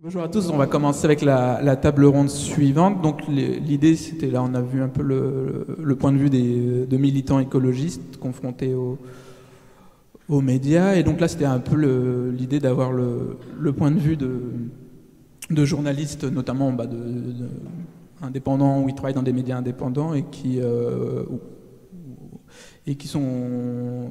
Bonjour à tous, on va commencer avec la table ronde suivante. Donc l'idée, c'était là, on a vu un peu le point de vue de militants écologistes confrontés aux médias. Et donc là, c'était un peu l'idée d'avoir le point de vue de journalistes, notamment indépendants, ou ils travaillent dans des médias indépendants et qui sont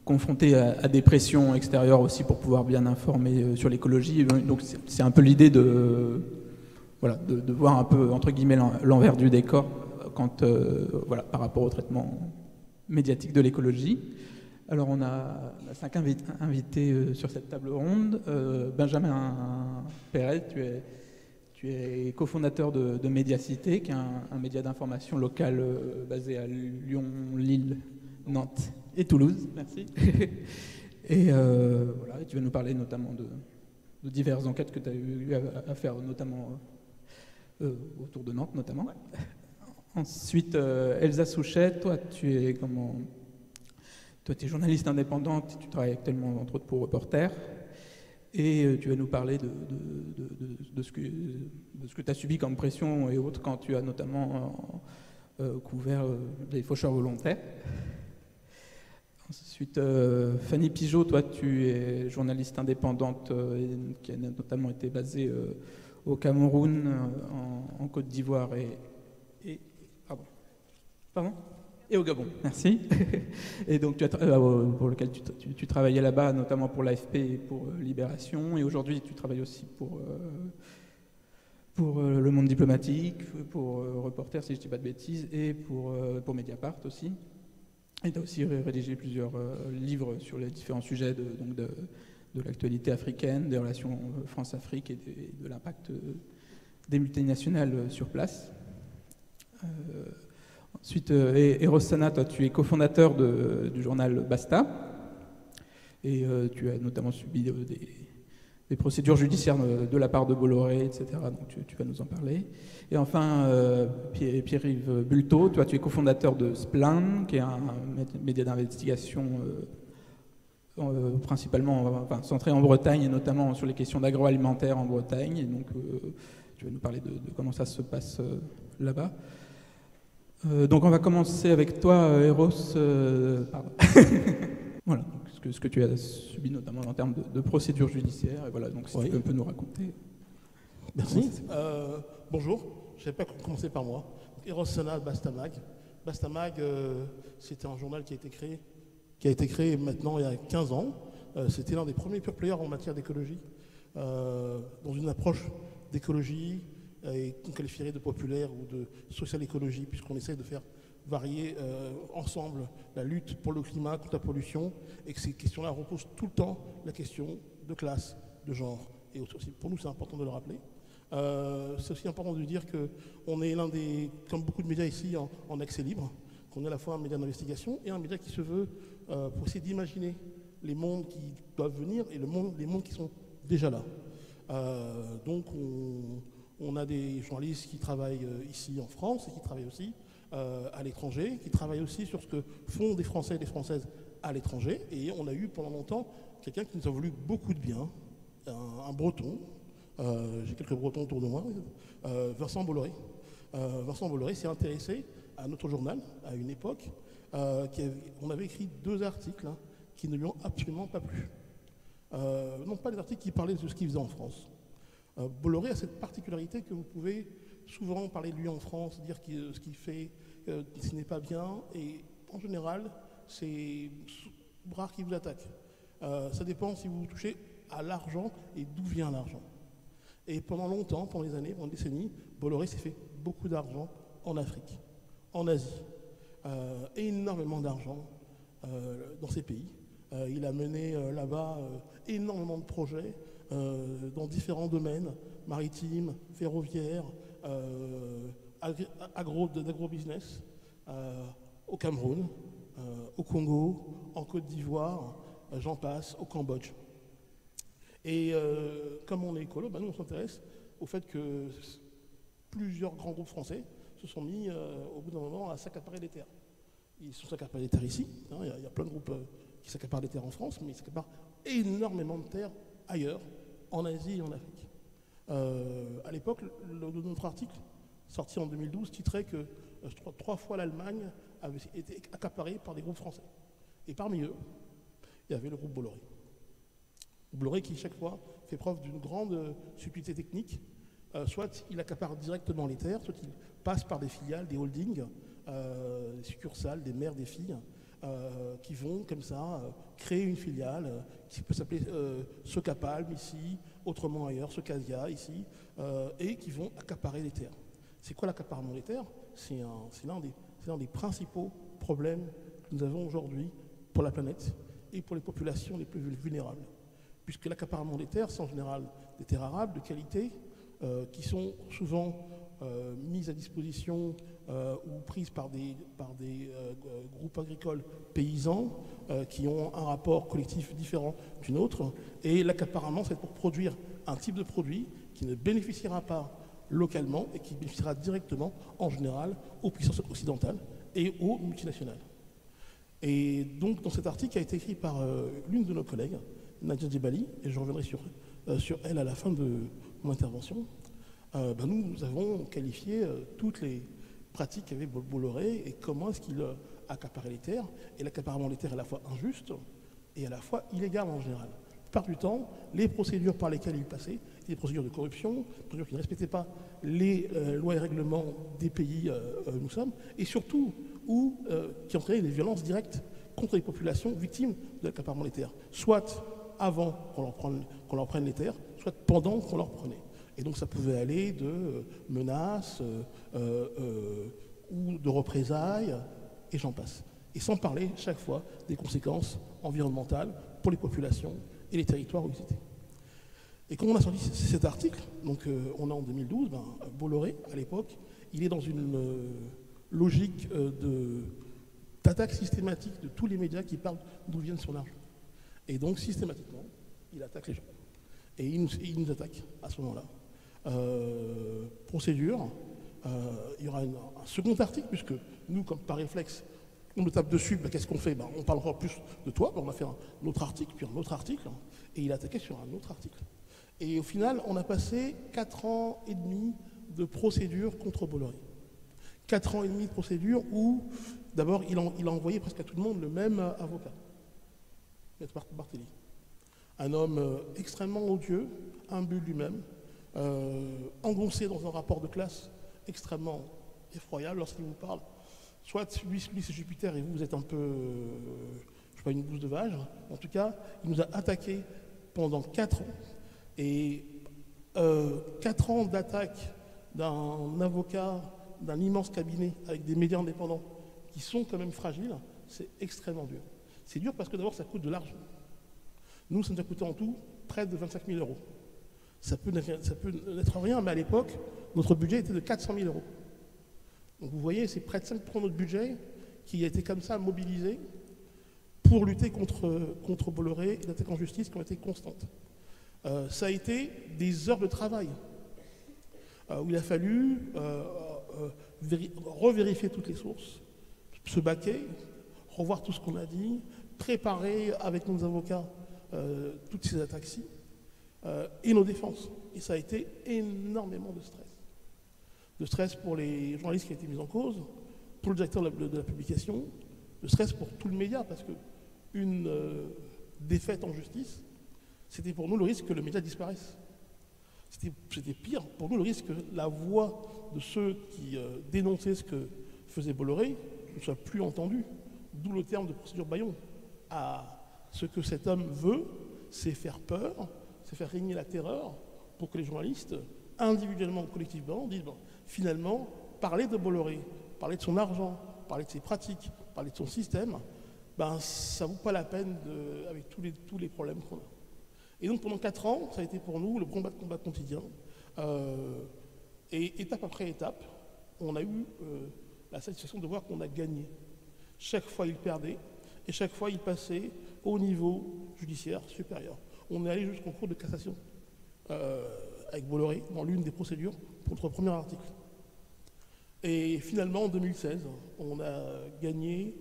confrontés à des pressions extérieures aussi pour pouvoir bien informer sur l'écologie. Donc c'est un peu l'idée de voir un peu, entre guillemets, l'envers du décor par rapport au traitement médiatique de l'écologie. Alors on a 5 invités sur cette table ronde. Benjamin Perret, tu es cofondateur de Médiacité, qui est un média d'information local basé à Lyon, Lille, Nantes et Toulouse. Merci. Et tu vas nous parler notamment de diverses enquêtes que tu as eu à faire, notamment autour de Nantes, notamment. Ouais. Ensuite, Elsa Souchet, toi, tu es journaliste indépendante, tu travailles actuellement entre autres pour Reporter, et tu vas nous parler de ce que tu as subi comme pression et autres quand tu as notamment couvert des faucheurs volontaires. Ensuite, Fanny Pigeot, toi tu es journaliste indépendante qui a notamment été basée au Cameroun, en Côte d'Ivoire et au Gabon, merci. Et donc pour lequel tu travaillais là-bas, notamment pour l'AFP et pour Libération, et aujourd'hui tu travailles aussi pour Le Monde diplomatique, pour Reporter si je ne dis pas de bêtises, et pour Mediapart aussi. Et tu as aussi rédigé plusieurs livres sur les différents sujets de l'actualité africaine, des relations France-Afrique et de l'impact des multinationales sur place. Ensuite, Eros Sana, toi tu es cofondateur du journal Basta, et tu as notamment subi des procédures judiciaires de la part de Bolloré, etc. Donc tu vas nous en parler. Et enfin, Pierre-Yves Bulto, toi tu es cofondateur de Splan, qui est un média d'investigation principalement centré en Bretagne, et notamment sur les questions d'agroalimentaire en Bretagne. Et donc tu vas nous parler de comment ça se passe là-bas. Donc on va commencer avec toi, Eros. Pardon. Voilà, donc ce que tu as subi notamment en termes de procédures judiciaires. Et voilà, donc si tu peux un peu nous raconter. Merci. Bonjour, je ne savais pas commencer par moi. Eros Sana, Bastamag. Bastamag, c'était un journal qui a été créé maintenant il y a 15 ans. C'était l'un des premiers pure players en matière d'écologie, dans une approche d'écologie et qu'on qualifierait de populaire ou de social écologie, puisqu'on essaie de faire varier ensemble la lutte pour le climat, contre la pollution, et que ces questions-là reposent tout le temps la question de classe, de genre. Et aussi, pour nous, c'est important de le rappeler. C'est aussi important de dire qu'on est l'un des, comme beaucoup de médias ici, en accès libre, qu'on est à la fois un média d'investigation et un média qui se veut pour essayer d'imaginer les mondes qui doivent venir et les mondes qui sont déjà là. Donc on a des journalistes qui travaillent ici en France et qui travaillent aussi à l'étranger, qui travaillent aussi sur ce que font des Français et des Françaises à l'étranger. Et on a eu pendant longtemps quelqu'un qui nous a voulu beaucoup de bien, un Breton, j'ai quelques Bretons autour de moi, Vincent Bolloré. Vincent Bolloré s'est intéressé à notre journal à une époque. On avait écrit 2 articles qui ne lui ont absolument pas plu. Non pas des articles qui parlaient de ce qu'il faisait en France. Bolloré a cette particularité que vous pouvez souvent parler de lui en France, dire ce qu'il fait, ce n'est pas bien, et en général, c'est rare qu'il vous attaque. Ça dépend si vous vous touchez à l'argent et d'où vient l'argent. Et pendant longtemps, pendant des années, pendant des décennies, Bolloré s'est fait beaucoup d'argent en Afrique, en Asie, énormément d'argent dans ces pays. Il a mené là-bas énormément de projets dans différents domaines, maritimes, ferroviaires, d'agro-business, au Cameroun, au Congo, en Côte d'Ivoire, j'en passe, au Cambodge. Et comme on est écolo, nous on s'intéresse au fait que plusieurs grands groupes français se sont mis au bout d'un moment à s'accaparer les terres. Ils se sont accaparés les terres ici, il y a plein de groupes qui s'accaparent les terres en France, mais ils s'accaparent énormément de terres ailleurs, en Asie et en Afrique. À l'époque, notre article, sorti en 2012, titrait que 3 fois l'Allemagne avait été accaparée par des groupes français. Et parmi eux, il y avait le groupe Bolloré. Bolloré qui, chaque fois, fait preuve d'une grande subtilité technique. Soit il accapare directement les terres, soit il passe par des filiales, des holdings, des succursales, des mères, des filles, qui vont comme ça créer une filiale qui peut s'appeler Socapalm ici, autrement ailleurs, Socasia ici, et qui vont accaparer les terres. C'est quoi l'accaparement des terres? C'est l'un des principaux problèmes que nous avons aujourd'hui pour la planète et pour les populations les plus vulnérables. Puisque l'accaparement des terres, c'est en général des terres arables de qualité, qui sont souvent mises à disposition ou prises par des groupes agricoles paysans qui ont un rapport collectif différent d'une autre. Et l'accaparement, c'est pour produire un type de produit qui ne bénéficiera pas localement et qui bénéficiera directement, en général, aux puissances occidentales et aux multinationales. Et donc, dans cet article qui a été écrit par l'une de nos collègues, Nadia Djebali, et je reviendrai sur elle à la fin de mon intervention, nous avons qualifié toutes les pratiques qu'avait Bolloré et comment est-ce qu'il accaparait les terres. Et l'accaparement des terres est à la fois injuste et à la fois illégal en général. La plupart du temps, les procédures par lesquelles il passait étaient des procédures de corruption, des procédures qui ne respectaient pas les lois et règlements des pays où nous sommes, et surtout qui entraînaient des violences directes contre les populations victimes de l'accaparement des terres, soit avant qu'on leur prenne les terres, soit pendant qu'on leur prenait. Et donc ça pouvait aller de menaces ou de représailles, et j'en passe. Et sans parler chaque fois des conséquences environnementales pour les populations et les territoires où ils étaient. Et quand on a sorti cet article, donc on est en 2012, Bolloré, à l'époque, il est dans une logique d'attaque systématique de tous les médias qui parlent d'où vient son argent. Et donc, systématiquement, il attaque les gens. Et il nous attaque à ce moment-là. Procédure, il y aura un second article, puisque nous, comme par réflexe, on nous tape dessus, qu'est-ce qu'on fait? On parlera plus de toi, on va faire un autre article, puis un autre article, et il a attaqué sur un autre article. Et au final, on a passé 4 ans et demi de procédure contre Bolloré. 4 ans et demi de procédure où, d'abord, il a envoyé presque à tout le monde le même avocat, Maître Barthélémy. Un homme extrêmement odieux, imbu lui-même, engoncé dans un rapport de classe extrêmement effroyable lorsqu'il vous parle. Soit lui c'est Jupiter et vous êtes un peu, je sais pas, une bouse de vache. En tout cas, il nous a attaqué pendant 4 ans. Et 4 ans d'attaque d'un avocat, d'un immense cabinet avec des médias indépendants qui sont quand même fragiles, c'est extrêmement dur. C'est dur parce que d'abord ça coûte de l'argent. Nous, ça nous a coûté en tout près de 25 000 euros. Ça peut n'être rien, mais à l'époque, notre budget était de 400 000 euros. Donc vous voyez, c'est près de 5% de notre budget qui a été comme ça mobilisé pour lutter contre Bolloré et l'attaque en justice qui ont été constantes. Ça a été des heures de travail où il a fallu revérifier toutes les sources, se baquer, revoir tout ce qu'on a dit, préparer avec nos avocats toutes ces attaques-ci et nos défenses. Et ça a été énormément de stress. De stress pour les journalistes qui ont été mis en cause, pour le directeur de la publication, de stress pour tout le média, parce qu'une défaite en justice, c'était pour nous le risque que le média disparaisse. C'était pire pour nous le risque que la voix de ceux qui dénonçaient ce que faisait Bolloré ne soit plus entendue. D'où le terme de procédure Bayon. Ce que cet homme veut, c'est faire peur, c'est faire régner la terreur pour que les journalistes, individuellement ou collectivement, disent finalement, parler de Bolloré, parler de son argent, parler de ses pratiques, parler de son système, ça ne vaut pas la peine avec tous les problèmes qu'on a. Et donc pendant 4 ans, ça a été pour nous le combat quotidien. Et étape après étape, on a eu la satisfaction de voir qu'on a gagné. Chaque fois, il perdait, et chaque fois, il passait au niveau judiciaire supérieur. On est allé jusqu'en cour de cassation avec Bolloré dans l'une des procédures pour notre premier article. Et finalement, en 2016, on a gagné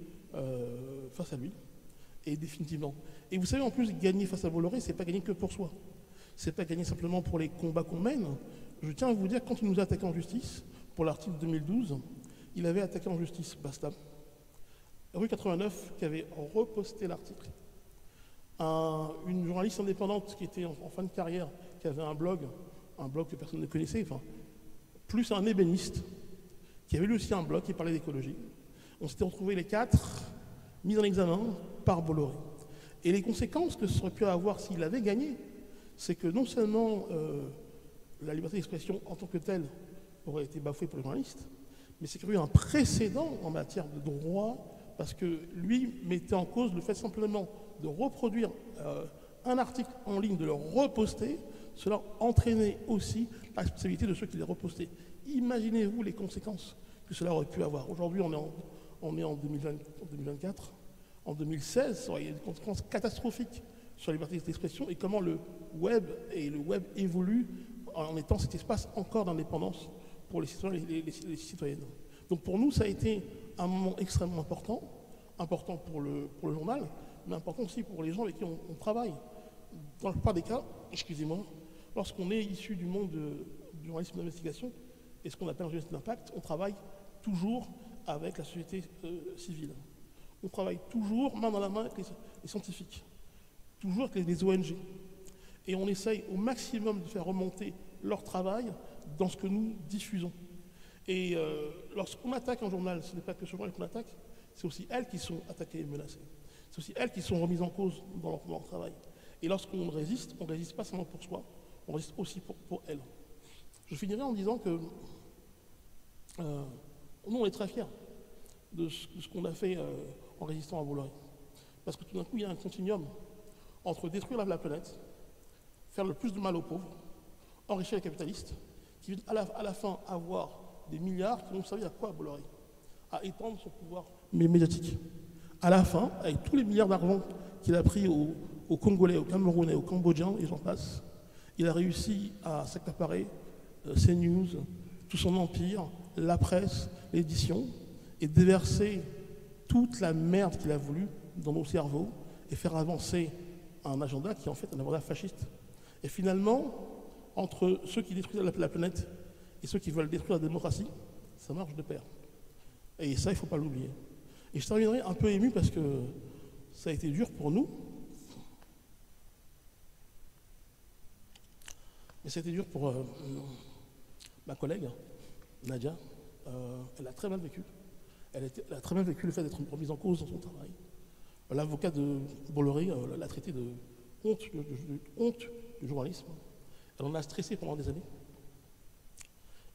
face à lui, et définitivement. Et vous savez, en plus, gagner face à Bolloré, c'est pas gagner que pour soi. c'est pas gagné simplement pour les combats qu'on mène. Je tiens à vous dire, quand il nous a attaqué en justice, pour l'article 2012, il avait attaqué en justice Basta, rue 89, qui avait reposté l'article. Une journaliste indépendante qui était en fin de carrière, qui avait un blog que personne ne connaissait, enfin, plus un ébéniste, qui avait lui aussi un blog qui parlait d'écologie. On s'était retrouvés les 4 mis en examen par Bolloré. Et les conséquences que ça aurait pu avoir s'il avait gagné, c'est que non seulement la liberté d'expression en tant que telle aurait été bafouée pour les journalistes, mais c'est qu'il y a eu un précédent en matière de droit, parce que lui mettait en cause le fait simplement de reproduire un article en ligne, de le reposter. Cela entraînait aussi la responsabilité de ceux qui les repostaient. Imaginez-vous les conséquences que cela aurait pu avoir. Aujourd'hui, on est en 2024. En 2016, ça aurait eu des conséquences catastrophiques sur la liberté d'expression et comment le web évolue en étant cet espace encore d'indépendance pour les citoyens et les citoyennes. Donc pour nous, ça a été un moment extrêmement important pour le journal, mais important aussi pour les gens avec qui on travaille. Dans la plupart des cas, excusez-moi, lorsqu'on est issu du monde du journalisme d'investigation et ce qu'on appelle un journalisme d'impact, on travaille toujours avec la société civile. On travaille toujours main dans la main avec les scientifiques, toujours avec les ONG. Et on essaye au maximum de faire remonter leur travail dans ce que nous diffusons. Et lorsqu'on attaque un journal, ce n'est pas que ce journal qu'on attaque, c'est aussi elles qui sont attaquées et menacées. C'est aussi elles qui sont remises en cause dans leur travail. Et lorsqu'on résiste, on ne résiste pas seulement pour soi, on résiste aussi pour elles. Je finirai en disant que nous, on est très fiers de ce qu'on a fait en résistant à Bolloré. Parce que tout d'un coup, il y a un continuum entre détruire la planète, faire le plus de mal aux pauvres, enrichir les capitalistes, qui vont à la fin avoir des milliards qui vont servir à quoi, Bolloré? À étendre son pouvoir médiatique. À la fin, avec tous les milliards d'argent qu'il a pris aux Congolais, aux Camerounais, aux Cambodgiens, et j'en passe, il a réussi à s'accaparer CNews, tout son empire, la presse, l'édition, et déverser toute la merde qu'il a voulu dans nos cerveaux et faire avancer un agenda qui est en fait un agenda fasciste. Et finalement, entre ceux qui détruisent la planète et ceux qui veulent détruire la démocratie, ça marche de pair. Et ça, il ne faut pas l'oublier. Et je terminerai un peu ému parce que ça a été dur pour nous. Mais ça a été dur pour ma collègue, Nadia. Elle a très mal vécu. Elle a très mal vécu le fait d'être remise en cause dans son travail. L'avocat de Bolloré l'a traité de honte du journalisme. Elle en a stressé pendant des années.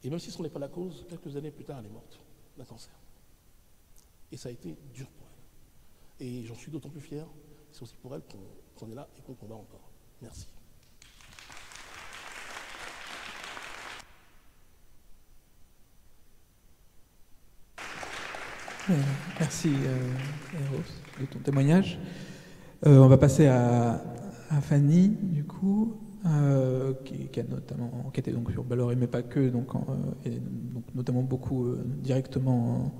Et même si ce n'est pas la cause, quelques années plus tard, elle est morte d'un cancer. Et ça a été dur pour elle. Et j'en suis d'autant plus fier. C'est aussi pour elle qu'on est là et qu'on combat encore. Merci. Merci Eros de ton témoignage. On va passer à Fanny du coup, qui était donc sur Bolloré mais pas que, et donc notamment beaucoup directement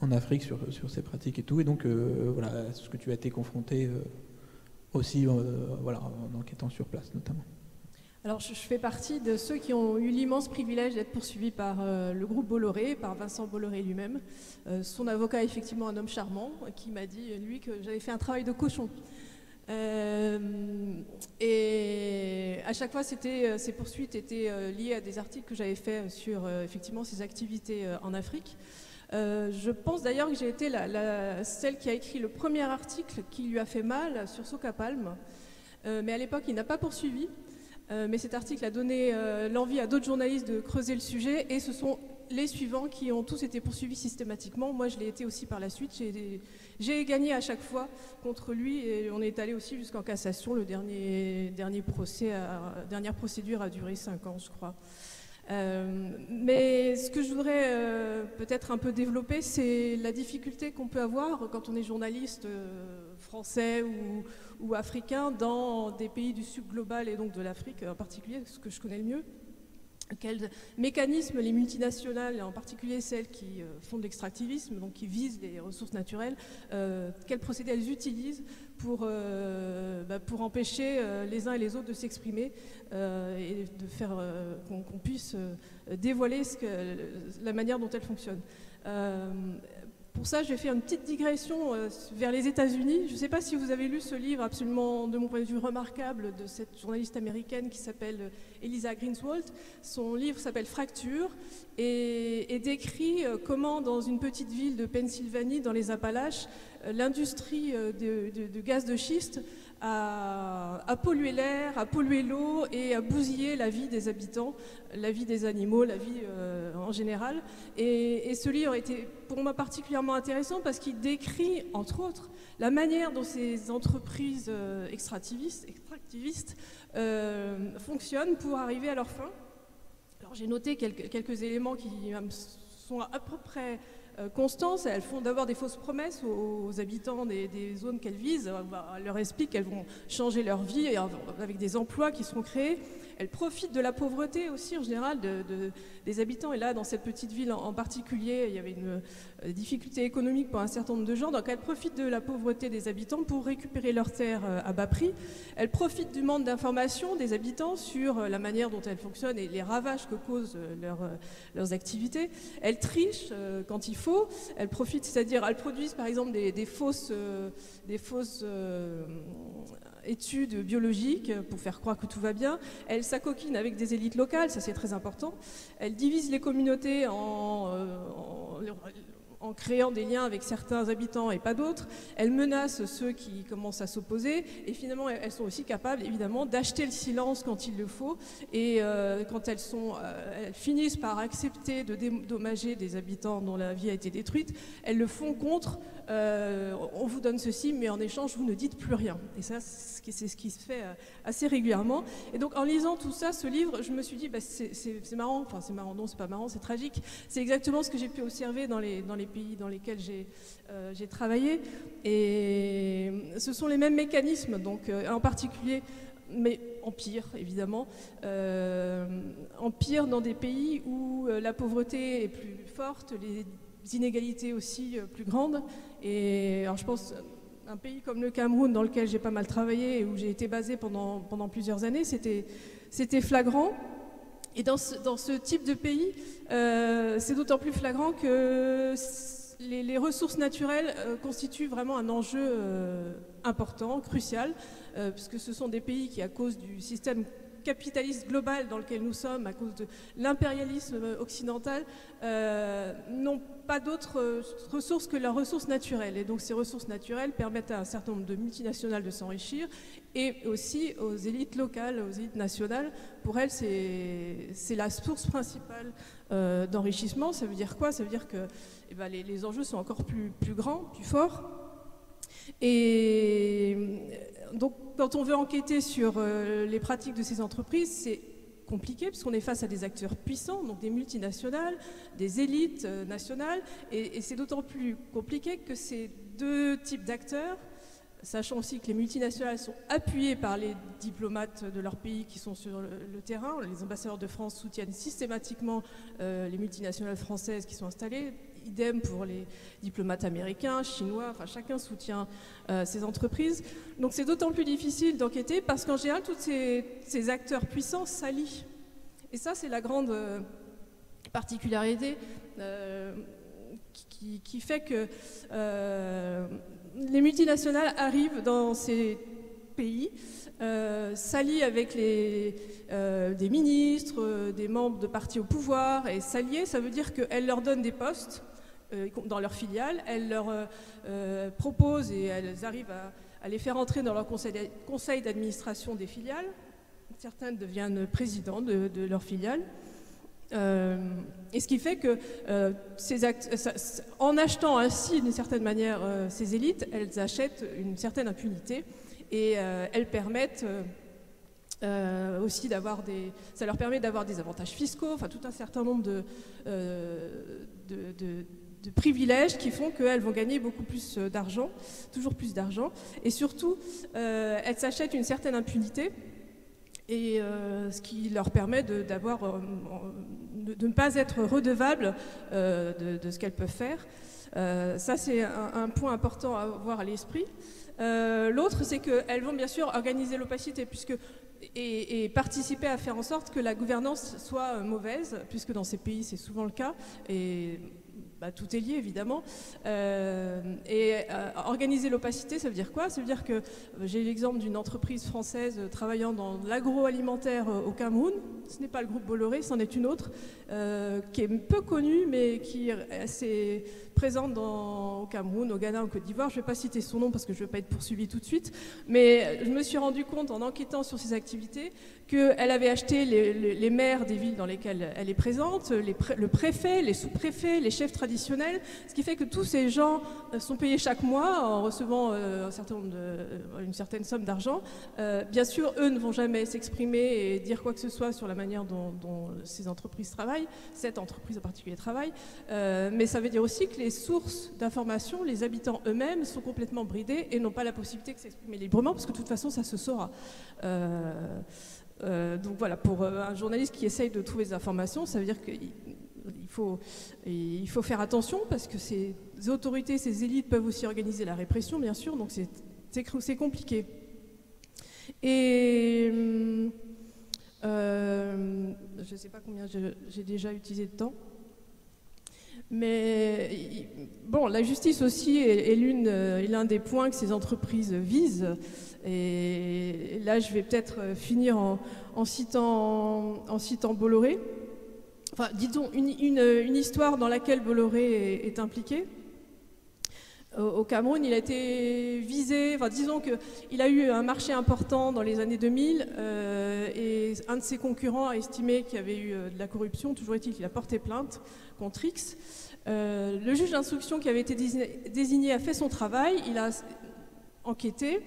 en Afrique sur ces pratiques et tout, et donc voilà ce que tu as été confronté aussi voilà en enquêtant sur place notamment. Alors, je fais partie de ceux qui ont eu l'immense privilège d'être poursuivis par le groupe Bolloré, par Vincent Bolloré lui-même. Son avocat est effectivement un homme charmant qui m'a dit, lui, que j'avais fait un travail de cochon. Et à chaque fois, ces poursuites étaient liées à des articles que j'avais faits sur effectivement ses activités en Afrique. Je pense d'ailleurs que j'ai été celle qui a écrit le premier article qui lui a fait mal sur Soca Palm. Mais à l'époque, il n'a pas poursuivi. Mais cet article a donné l'envie à d'autres journalistes de creuser le sujet, et ce sont les suivants qui ont tous été poursuivis systématiquement. Moi, je l'ai été aussi par la suite. J'ai gagné à chaque fois contre lui, et on est allé aussi jusqu'en cassation. Le dernière procédure a duré 5 ans, je crois. Mais ce que je voudrais peut-être un peu développer, c'est la difficulté qu'on peut avoir quand on est journaliste français ou africain dans des pays du sud global et donc de l'Afrique en particulier, ce que je connais le mieux. quels mécanismes les multinationales, et en particulier celles qui font de l'extractivisme, donc qui visent les ressources naturelles, quels procédés elles utilisent pour empêcher les uns et les autres de s'exprimer et de faire qu'on puisse dévoiler la manière dont elles fonctionnent. Pour ça, je vais faire une petite digression vers les États-Unis. Je ne sais pas si vous avez lu ce livre absolument, de mon point de vue, remarquable de cette journaliste américaine qui s'appelle Eliza Greenswald. Son livre s'appelle Fracture et décrit comment, dans une petite ville de Pennsylvanie, dans les Appalaches, l'industrie de gaz de schiste a pollué l'air, a pollué l'eau et a bousillé la vie des habitants, la vie des animaux, la vie en général. Et ce livre était pour moi particulièrement intéressant parce qu'il décrit, entre autres, la manière dont ces entreprises extractivistes fonctionnent pour arriver à leur fin. Alors j'ai noté quelques éléments qui sont à peu près constantes. Elles font d'abord des fausses promesses aux habitants des zones qu'elles visent. Elles leur expliquent qu'elles vont changer leur vie avec des emplois qui seront créés. Elles profitent de la pauvreté aussi en général des habitants. Et là, dans cette petite ville en particulier, il y avait une difficulté économique pour un certain nombre de gens. Donc elles profitent de la pauvreté des habitants pour récupérer leurs terres à bas prix. Elles profitent du manque d'informations des habitants sur la manière dont elles fonctionnent et les ravages que causent leurs activités. Elles trichent quand il faut. Elles profitent, c'est-à-dire elles produisent par exemple des fausses études biologiques pour faire croire que tout va bien. Elles s'acoquinent avec des élites locales, ça c'est très important. Elles divisent les communautés en créant des liens avec certains habitants et pas d'autres. Elles menacent ceux qui commencent à s'opposer. Et finalement, elles sont aussi capables, évidemment, d'acheter le silence quand il le faut. Et quand elles finissent par accepter de dédommager des habitants dont la vie a été détruite, elles le font contre on vous donne ceci, mais en échange, vous ne dites plus rien. Et ça, c'est ce qui se fait assez régulièrement. Et donc, en lisant tout ça, ce livre, je me suis dit, c'est marrant. Enfin, c'est marrant, non, c'est pas marrant, c'est tragique. C'est exactement ce que j'ai pu observer dans les pays dans lesquels j'ai travaillé. Et ce sont les mêmes mécanismes, donc en particulier, mais en pire, évidemment, en pire dans des pays où la pauvreté est plus forte, les inégalités aussi plus grandes. Et alors je pense un pays comme le Cameroun, dans lequel j'ai pas mal travaillé et où j'ai été basée pendant plusieurs années, c'était flagrant. Et dans ce type de pays, c'est d'autant plus flagrant que les ressources naturelles constituent vraiment un enjeu important, crucial, puisque ce sont des pays qui, à cause du système capitaliste global dans lequel nous sommes, à cause de l'impérialisme occidental, n'ont pas d'autres ressources que leurs ressources naturelles. Et donc ces ressources naturelles permettent à un certain nombre de multinationales de s'enrichir et aussi aux élites locales, aux élites nationales. Pour elles, c'est la source principale d'enrichissement. Ça veut dire quoi? Ça veut dire que les enjeux sont encore plus grands, plus forts. Et donc, quand on veut enquêter sur les pratiques de ces entreprises, c'est compliqué puisqu'on est face à des acteurs puissants, donc des multinationales, des élites nationales, et c'est d'autant plus compliqué que ces deux types d'acteurs, sachant aussi que les multinationales sont appuyées par les diplomates de leur pays qui sont sur le terrain. Les ambassadeurs de France soutiennent systématiquement les multinationales françaises qui sont installées. Idem pour les diplomates américains, chinois, enfin chacun soutient ces entreprises. Donc c'est d'autant plus difficile d'enquêter parce qu'en général, tous ces acteurs puissants s'allient. Et ça, c'est la grande particularité qui fait que les multinationales arrivent dans ces pays, s'allient avec des ministres, des membres de partis au pouvoir, et s'allier, ça veut dire qu'elles leur donnent des postes dans leurs filiales, elles leur proposent et elles arrivent à les faire entrer dans leur conseil d'administration des filiales. Certaines deviennent présidents de leurs filiales. Et ce qui fait que en achetant ainsi d'une certaine manière ces élites, elles achètent une certaine impunité et elles permettent aussi ça leur permet d'avoir des avantages fiscaux, enfin tout un certain nombre de privilèges qui font qu'elles vont gagner beaucoup plus d'argent, toujours plus d'argent, et surtout elles s'achètent une certaine impunité. et ce qui leur permet de ne pas être redevables de ce qu'elles peuvent faire. Ça, c'est un point important à avoir à l'esprit. L'autre, c'est qu'elles vont bien sûr organiser l'opacité et participer à faire en sorte que la gouvernance soit mauvaise, puisque dans ces pays, c'est souvent le cas. Et tout est lié, évidemment. Organiser l'opacité, ça veut dire quoi? Ça veut dire que j'ai l'exemple d'une entreprise française travaillant dans l'agroalimentaire au Cameroun. Ce n'est pas le groupe Bolloré, c'en est une autre, qui est peu connue, mais qui est assez présente au Cameroun, au Ghana, en Côte d'Ivoire. Je ne vais pas citer son nom parce que je ne veux pas être poursuivie tout de suite. Mais je me suis rendu compte, en enquêtant sur ses activités, qu'elle avait acheté les maires des villes dans lesquelles elle est présente, le préfet, les sous-préfets, les chefs traditionnels, ce qui fait que tous ces gens sont payés chaque mois en recevant une certaine somme d'argent. Bien sûr, eux ne vont jamais s'exprimer et dire quoi que ce soit sur la manière dont ces entreprises travaillent, cette entreprise en particulier travaille, mais ça veut dire aussi que les sources d'information, les habitants eux-mêmes sont complètement bridés et n'ont pas la possibilité de s'exprimer librement, parce que de toute façon, ça se saura. Donc voilà, pour un journaliste qui essaye de trouver des informations, ça veut dire qu'il faut faire attention, parce que ces autorités, ces élites peuvent aussi organiser la répression, bien sûr, donc c'est compliqué. Et je ne sais pas combien j'ai déjà utilisé de temps. Mais bon, la justice aussi est l'un des points que ces entreprises visent. Et là, je vais peut-être finir en citant Bolloré. Enfin, disons une histoire dans laquelle Bolloré est impliqué. Au Cameroun, il a été visé, enfin, disons qu'il a eu un marché important dans les années 2000 et un de ses concurrents a estimé qu'il y avait eu de la corruption. Toujours est-il qu'il a porté plainte contre X. Le juge d'instruction qui avait été désigné a fait son travail, il a enquêté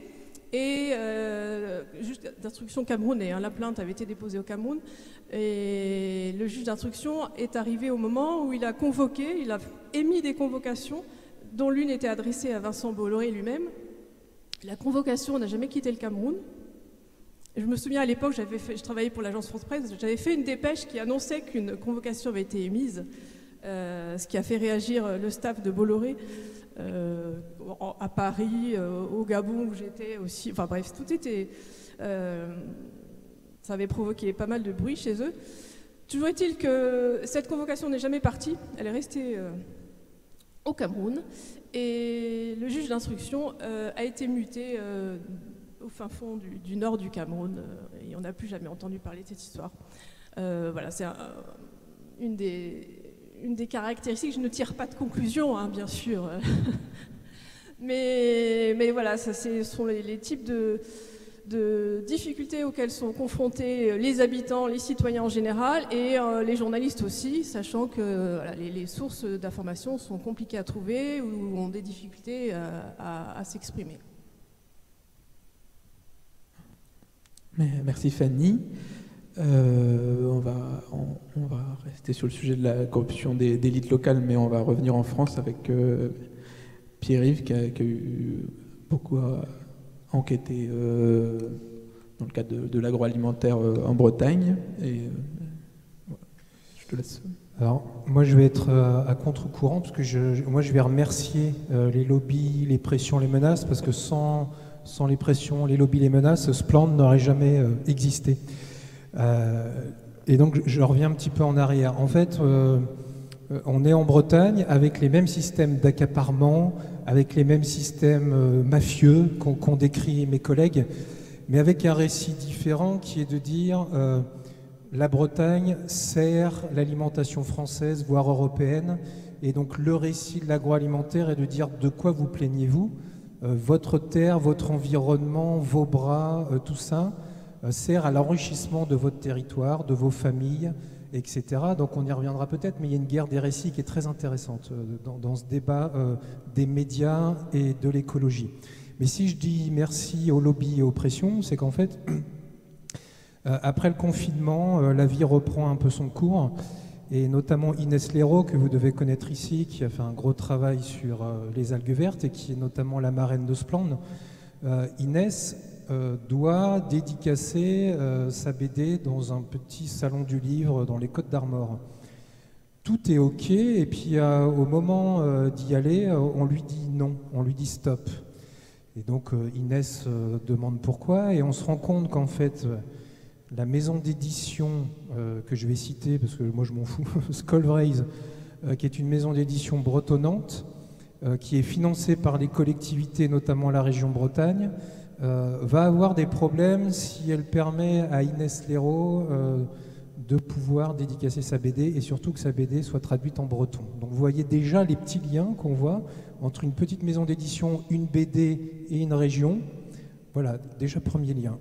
et le juge d'instruction camerounais, la plainte avait été déposée au Cameroun et le juge d'instruction est arrivé au moment où il a émis des convocations dont l'une était adressée à Vincent Bolloré lui-même. La convocation n'a jamais quitté le Cameroun. Je me souviens à l'époque, je travaillais pour l'agence France-Presse, j'avais fait une dépêche qui annonçait qu'une convocation avait été émise, ce qui a fait réagir le staff de Bolloré à Paris, au Gabon où j'étais aussi. Enfin bref, tout était... ça avait provoqué pas mal de bruit chez eux. Toujours est-il que cette convocation n'est jamais partie, elle est restée au Cameroun et le juge d'instruction a été muté au fin fond du nord du Cameroun et on n'a plus jamais entendu parler de cette histoire. Voilà, c'est une des caractéristiques. Je ne tire pas de conclusion, hein, bien sûr, mais voilà, ce sont les types de difficultés auxquelles sont confrontés les habitants, les citoyens en général et les journalistes aussi, sachant que voilà, les sources d'information sont compliquées à trouver ou ont des difficultés à s'exprimer. Merci Fanny. On va rester sur le sujet de la corruption d'élites locales, mais on va revenir en France avec Pierre-Yves qui a eu beaucoup à enquêter dans le cadre de l'agroalimentaire en Bretagne. Et je te laisse. Alors, moi, je vais être à contre-courant parce que moi, je vais remercier les lobbies, les pressions, les menaces, parce que sans les pressions, les lobbies, les menaces, ce plan n'aurait jamais existé. Et donc, je reviens un petit peu en arrière. En fait, on est en Bretagne avec les mêmes systèmes d'accaparement, avec les mêmes systèmes mafieux qu'ont décrit mes collègues, mais avec un récit différent qui est de dire la Bretagne sert l'alimentation française, voire européenne, et donc le récit de l'agroalimentaire est de dire de quoi vous plaignez-vous, votre terre, votre environnement, vos bras, tout ça sert à l'enrichissement de votre territoire, de vos familles, etc. Donc on y reviendra peut-être, mais il y a une guerre des récits qui est très intéressante dans ce débat des médias et de l'écologie. Mais si je dis merci aux lobbies et aux pressions, c'est qu'en fait, après le confinement, la vie reprend un peu son cours, et notamment Inès Léraud, que vous devez connaître ici, qui a fait un gros travail sur les algues vertes et qui est notamment la marraine de ce plan. Inès doit dédicacer sa BD dans un petit salon du livre dans les Côtes d'Armor. Tout est OK, et puis au moment d'y aller, on lui dit non, on lui dit stop. Et donc Inès demande pourquoi, et on se rend compte qu'en fait, la maison d'édition que je vais citer, parce que moi je m'en fous, Skolvreis, qui est une maison d'édition bretonnante, qui est financée par les collectivités, notamment la région Bretagne, va avoir des problèmes si elle permet à Inès Léraud de pouvoir dédicacer sa BD et surtout que sa BD soit traduite en breton. Donc vous voyez déjà les petits liens qu'on voit entre une petite maison d'édition, une BD et une région. Voilà, déjà premier lien.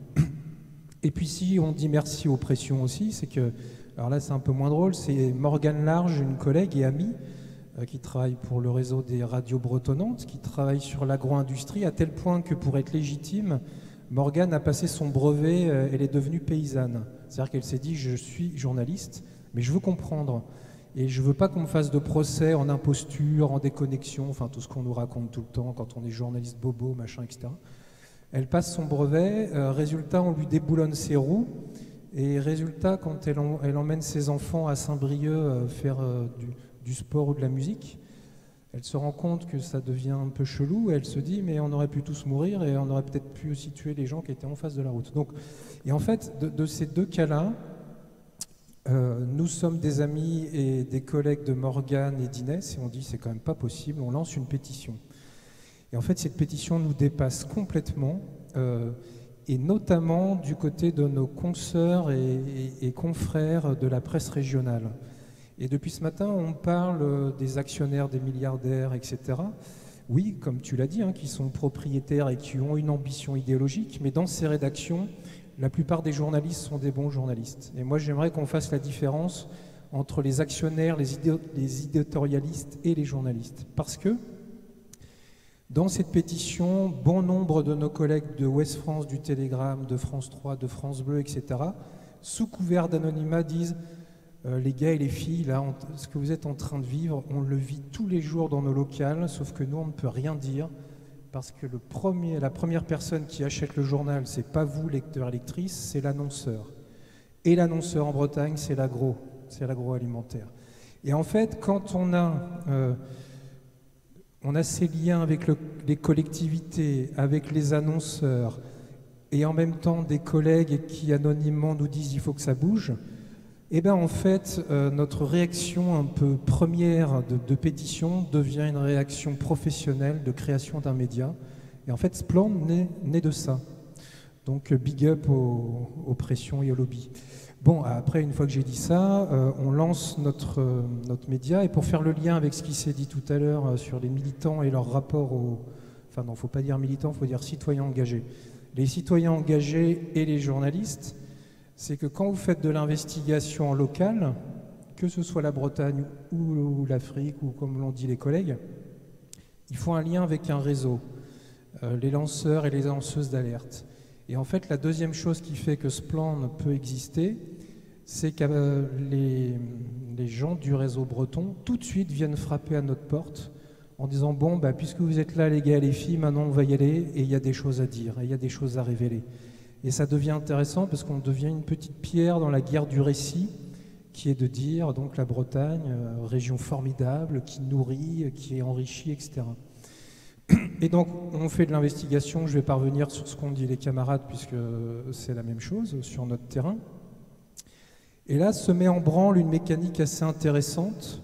Et puis si on dit merci aux pressions aussi, c'est que, alors là c'est un peu moins drôle, c'est Morgane Large, une collègue et amie, qui travaille pour le réseau des radios bretonnantes, qui travaille sur l'agro-industrie, à tel point que pour être légitime, Morgane a passé son brevet, elle est devenue paysanne. C'est-à-dire qu'elle s'est dit, je suis journaliste, mais je veux comprendre. Et je ne veux pas qu'on me fasse de procès en imposture, en déconnexion, enfin tout ce qu'on nous raconte tout le temps quand on est journaliste bobo, machin, etc. Elle passe son brevet, résultat, on lui déboulonne ses roues, et résultat, quand elle emmène ses enfants à Saint-Brieuc faire du sport ou de la musique, elle se rend compte que ça devient un peu chelou, et elle se dit, mais on aurait pu tous mourir, et on aurait peut-être pu aussi tuer les gens qui étaient en face de la route. Donc, et en fait, de ces deux cas-là, nous sommes des amis et des collègues de Morgane et d'Inès, et on dit, c'est quand même pas possible, on lance une pétition. Et en fait, cette pétition nous dépasse complètement, et notamment du côté de nos consoeurs et confrères de la presse régionale. Et depuis ce matin, on parle des actionnaires, des milliardaires, etc. Oui, comme tu l'as dit, hein, qui sont propriétaires et qui ont une ambition idéologique, mais dans ces rédactions, la plupart des journalistes sont des bons journalistes. Et moi, j'aimerais qu'on fasse la différence entre les actionnaires, les éditorialistes et les journalistes. Parce que dans cette pétition, bon nombre de nos collègues de Ouest France, du Télégramme, de France 3, de France Bleu, etc., sous couvert d'anonymat, disent les gars et les filles, là, ce que vous êtes en train de vivre, on le vit tous les jours dans nos locales, sauf que nous, on ne peut rien dire, parce que la première personne qui achète le journal, c'est pas vous, lecteurs et lectrices, c'est l'annonceur. Et l'annonceur en Bretagne, c'est l'agroalimentaire. Et en fait, quand on a ces liens avec les collectivités, avec les annonceurs, et en même temps des collègues qui anonymement nous disent il faut que ça bouge, et bien en fait, notre réaction un peu première de pétition devient une réaction professionnelle de création d'un média. Et en fait, Splend naît de ça. Donc big up aux pressions et aux lobbies. Bon, après, une fois que j'ai dit ça, on lance notre média. Et pour faire le lien avec ce qui s'est dit tout à l'heure sur les militants et leur rapport aux... Enfin non, il ne faut pas dire militants, il faut dire citoyens engagés. Les citoyens engagés et les journalistes, c'est que quand vous faites de l'investigation locale, que ce soit la Bretagne ou l'Afrique, ou comme l'ont dit les collègues, il faut un lien avec un réseau, les lanceurs et les lanceuses d'alerte. Et en fait, la deuxième chose qui fait que Splend peut exister, c'est que les gens du réseau breton, tout de suite, viennent frapper à notre porte en disant « Bon, bah, puisque vous êtes là, les gars et les filles, maintenant on va y aller, et il y a des choses à dire, et il y a des choses à révéler. » Et ça devient intéressant parce qu'on devient une petite pierre dans la guerre du récit, qui est de dire, donc la Bretagne, région formidable, qui nourrit, qui est enrichie, etc. Et donc, on fait de l'investigation, je vais pas revenir sur ce qu'ont dit les camarades, puisque c'est la même chose sur notre terrain. Et là, se met en branle une mécanique assez intéressante.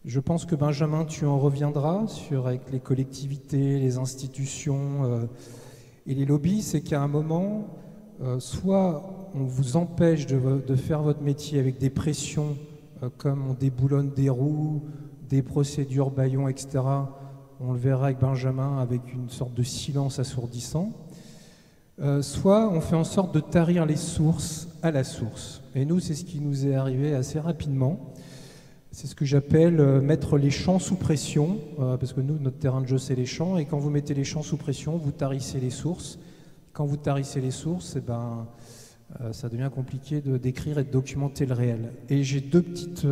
Je pense que Benjamin, tu en reviendras, avec les collectivités, les institutions et les lobbies, c'est qu'à un moment, soit on vous empêche de faire votre métier avec des pressions, comme on déboulonne des roues, des procédures bâillons, etc., on le verra avec Benjamin, avec une sorte de silence assourdissant, soit on fait en sorte de tarir les sources à la source. Et nous, c'est ce qui nous est arrivé assez rapidement. C'est ce que j'appelle mettre les champs sous pression, parce que nous, notre terrain de jeu, c'est les champs, et quand vous mettez les champs sous pression, vous tarissez les sources. Quand vous tarissez les sources, ça devient compliqué de décrire et de documenter le réel. Et j'ai deux petites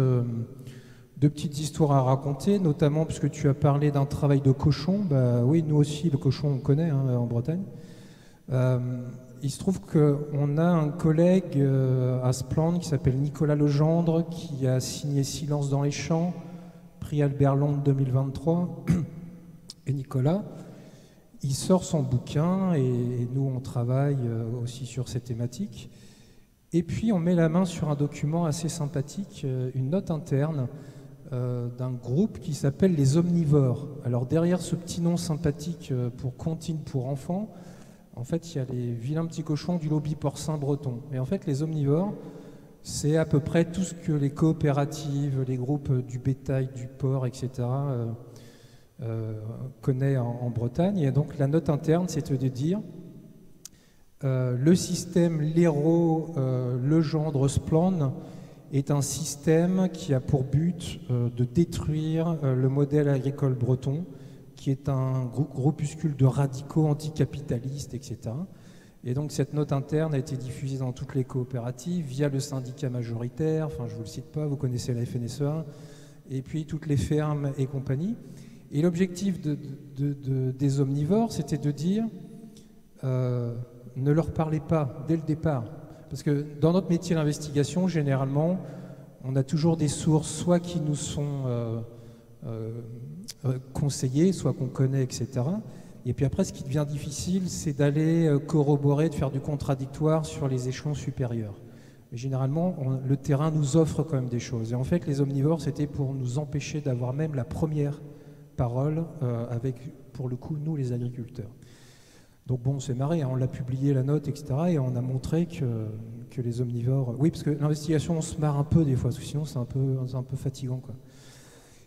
histoires à raconter, notamment puisque tu as parlé d'un travail de cochon. Bah, oui, nous aussi, le cochon, on connaît en Bretagne. Il se trouve qu'on a un collègue à Splend qui s'appelle Nicolas Legendre, qui a signé Silence dans les champs, prix Albert Londres 2023. Et Nicolas, il sort son bouquin et nous, on travaille aussi sur ces thématiques. Et puis, on met la main sur un document assez sympathique, une note interne d'un groupe qui s'appelle les Omnivores. Alors, derrière ce petit nom sympathique pour comptine pour enfants, en fait, il y a les vilains petits cochons du lobby porcin breton. Et en fait, les Omnivores, c'est à peu près tout ce que les coopératives, les groupes du bétail, du porc, etc., connaît en Bretagne. Et donc la note interne, c'est de dire le système Léraud, Legendre, Splend est un système qui a pour but de détruire le modèle agricole breton, qui est un groupuscule de radicaux anticapitalistes, etc. Et donc cette note interne a été diffusée dans toutes les coopératives via le syndicat majoritaire, enfin je ne vous le cite pas, vous connaissez la FNSEA, et puis toutes les fermes et compagnie. Et l'objectif des omnivores, c'était de dire ne leur parlez pas dès le départ. Parce que dans notre métier d'investigation, généralement, on a toujours des sources, soit qui nous sont conseillées, soit qu'on connaît, etc. Et puis après, ce qui devient difficile, c'est d'aller corroborer, de faire du contradictoire sur les échelons supérieurs. Et généralement, le terrain nous offre quand même des choses. Et en fait, les omnivores, c'était pour nous empêcher d'avoir même la première parole avec, pour le coup, nous, les agriculteurs. Donc bon, on s'est marré, hein, on l'a publié, la note, etc. Et on a montré que les omnivores... Oui, parce que l'investigation, on se marre un peu des fois, parce que sinon c'est un peu fatigant, quoi.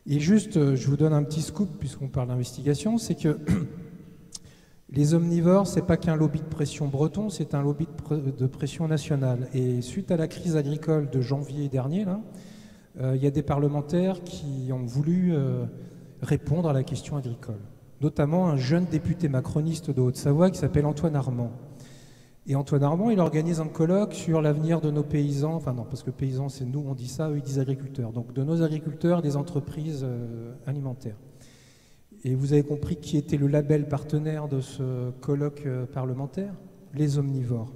Et juste, je vous donne un petit scoop, puisqu'on parle d'investigation, c'est que les omnivores, c'est pas qu'un lobby de pression breton, c'est un lobby de pression nationale. Et suite à la crise agricole de janvier dernier, là, il y a des parlementaires qui ont voulu répondre à la question agricole. Notamment un jeune député macroniste de Haute-Savoie qui s'appelle Antoine Armand. Et Antoine Armand, il organise un colloque sur l'avenir de nos paysans, enfin non, parce que paysans, c'est nous, on dit ça, eux, ils disent agriculteurs, donc de nos agriculteurs et des entreprises alimentaires. Et vous avez compris qui était le label partenaire de ce colloque parlementaire? Les omnivores.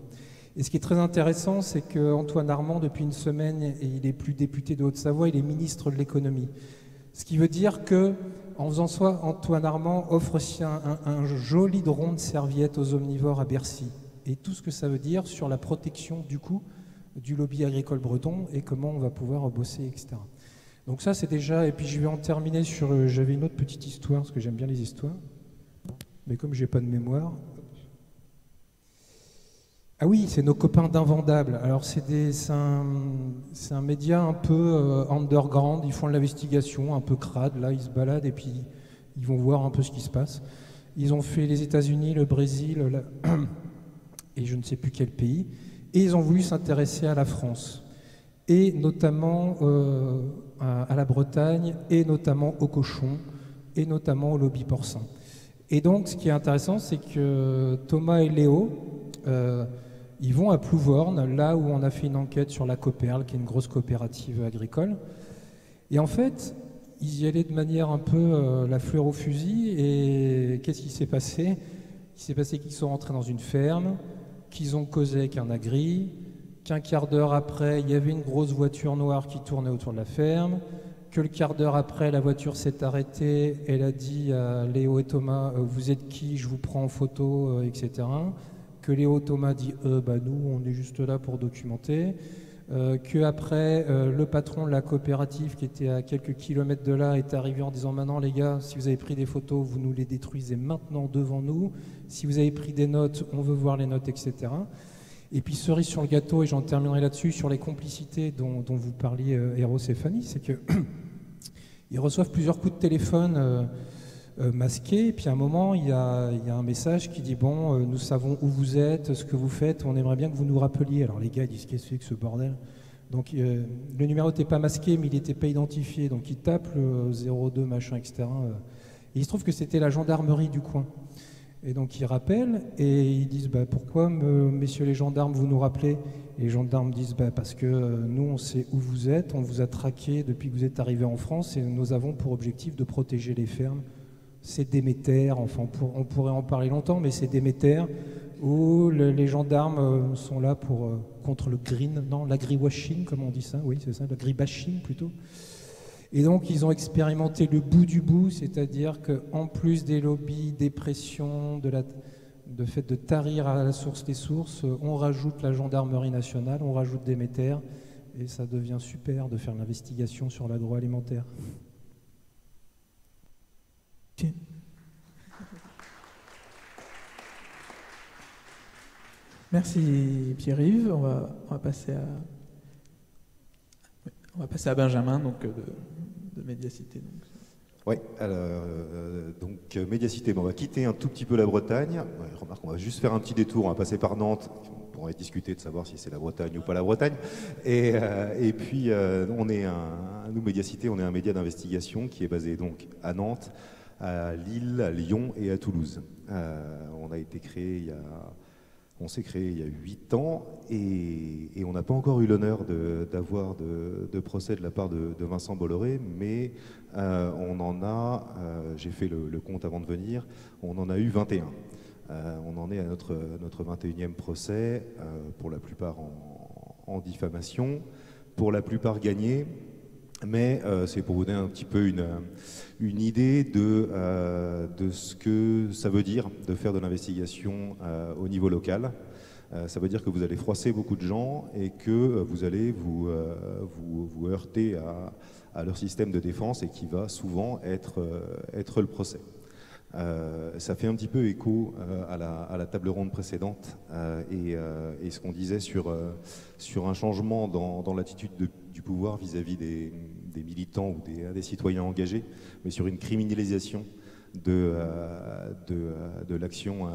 Et ce qui est très intéressant, c'est qu'Antoine Armand, depuis une semaine, il n'est plus député de Haute-Savoie, il est ministre de l'économie. Ce qui veut dire que, en faisant ça, Antoine Armand offre aussi un joli rond de serviette aux omnivores à Bercy. Et tout ce que ça veut dire sur la protection, du coup, du lobby agricole breton et comment on va pouvoir bosser, etc. Donc ça, c'est déjà... Et puis je vais en terminer sur... J'avais une autre petite histoire, parce que j'aime bien les histoires. Mais comme je n'ai pas de mémoire... Ah oui, c'est nos copains d'Invendable. Alors c'est un média un peu underground, ils font de l'investigation, un peu crade, là ils se baladent et puis ils vont voir un peu ce qui se passe. Ils ont fait les États-Unis, le Brésil et je ne sais plus quel pays, et ils ont voulu s'intéresser à la France, et notamment à la Bretagne, et notamment aux cochons, et notamment au lobby porcin. Et donc ce qui est intéressant, c'est que Thomas et Léo... ils vont à Plouvorne, là où on a fait une enquête sur la Coperle, qui est une grosse coopérative agricole. Et en fait, ils y allaient de manière un peu la fleur au fusil. Et qu'est-ce qui s'est passé? Il s'est passé qu'ils sont rentrés dans une ferme, qu'ils ont causé avec un agri, qu'un quart d'heure après, il y avait une grosse voiture noire qui tournait autour de la ferme, que le quart d'heure après, la voiture s'est arrêtée. Elle a dit à Léo et Thomas, vous êtes qui? Je vous prends en photo, etc. Que Léo Thomas dit nous on est juste là pour documenter, que après le patron de la coopérative qui était à quelques kilomètres de là est arrivé en disant maintenant les gars, si vous avez pris des photos, vous nous les détruisez maintenant devant nous, si vous avez pris des notes, on veut voir les notes, etc. Et puis cerise sur le gâteau, et j'en terminerai là-dessus, sur les complicités dont vous parliez Héros et Fanny, c'est que ils reçoivent plusieurs coups de téléphone masqué, et puis à un moment il y a un message qui dit bon, nous savons où vous êtes, ce que vous faites, on aimerait bien que vous nous rappeliez. Alors les gars ils disent qu'est-ce que c'est que ce bordel? Donc le numéro n'était pas masqué mais il n'était pas identifié, donc ils tapent le 02 machin, etc. Et il se trouve que c'était la gendarmerie du coin, et donc ils rappellent et ils disent pourquoi messieurs les gendarmes vous nous rappelez? Et les gendarmes disent parce que nous on sait où vous êtes, on vous a traqué depuis que vous êtes arrivés en France et nous avons pour objectif de protéger les fermes c'est Déméter, enfin on pourrait en parler longtemps, mais c'est Déméter, où les gendarmes sont là contre le green, non, l'agree-washing, comme on dit ça, oui c'est ça, l'agree-bashing plutôt. Et donc ils ont expérimenté le bout du bout, c'est-à-dire qu'en plus des lobbies, des pressions, de fait de tarir à la source les sources, on rajoute la gendarmerie nationale, on rajoute Déméter, et ça devient super de faire l'investigation sur l'agroalimentaire. Okay. Merci Pierre-Yves. On va passer à Benjamin donc, de Médiacité. Donc. Oui, donc Médiacité, on va quitter un tout petit peu la Bretagne. Remarque, on va juste faire un petit détour, on va passer par Nantes. On pourrait discuter de savoir si c'est la Bretagne ou pas la Bretagne. Et puis, nous, Médiacité, on est un média d'investigation qui est basé donc à Nantes, à Lille, à Lyon et à Toulouse. On s'est créé il y a 8 ans et on n'a pas encore eu l'honneur d'avoir de procès de la part de Vincent Bolloré, mais on en a, j'ai fait le compte avant de venir, on en a eu 21. On en est à notre 21e procès, pour la plupart en diffamation, pour la plupart gagnés. Mais c'est pour vous donner un petit peu une idée de ce que ça veut dire de faire de l'investigation au niveau local. Ça veut dire que vous allez froisser beaucoup de gens et que vous allez vous heurter à leur système de défense et qui va souvent être le procès. Ça fait un petit peu écho à la table ronde précédente et ce qu'on disait sur un changement dans l'attitude du pouvoir vis-à-vis des militants ou des citoyens engagés, mais sur une criminalisation de l'action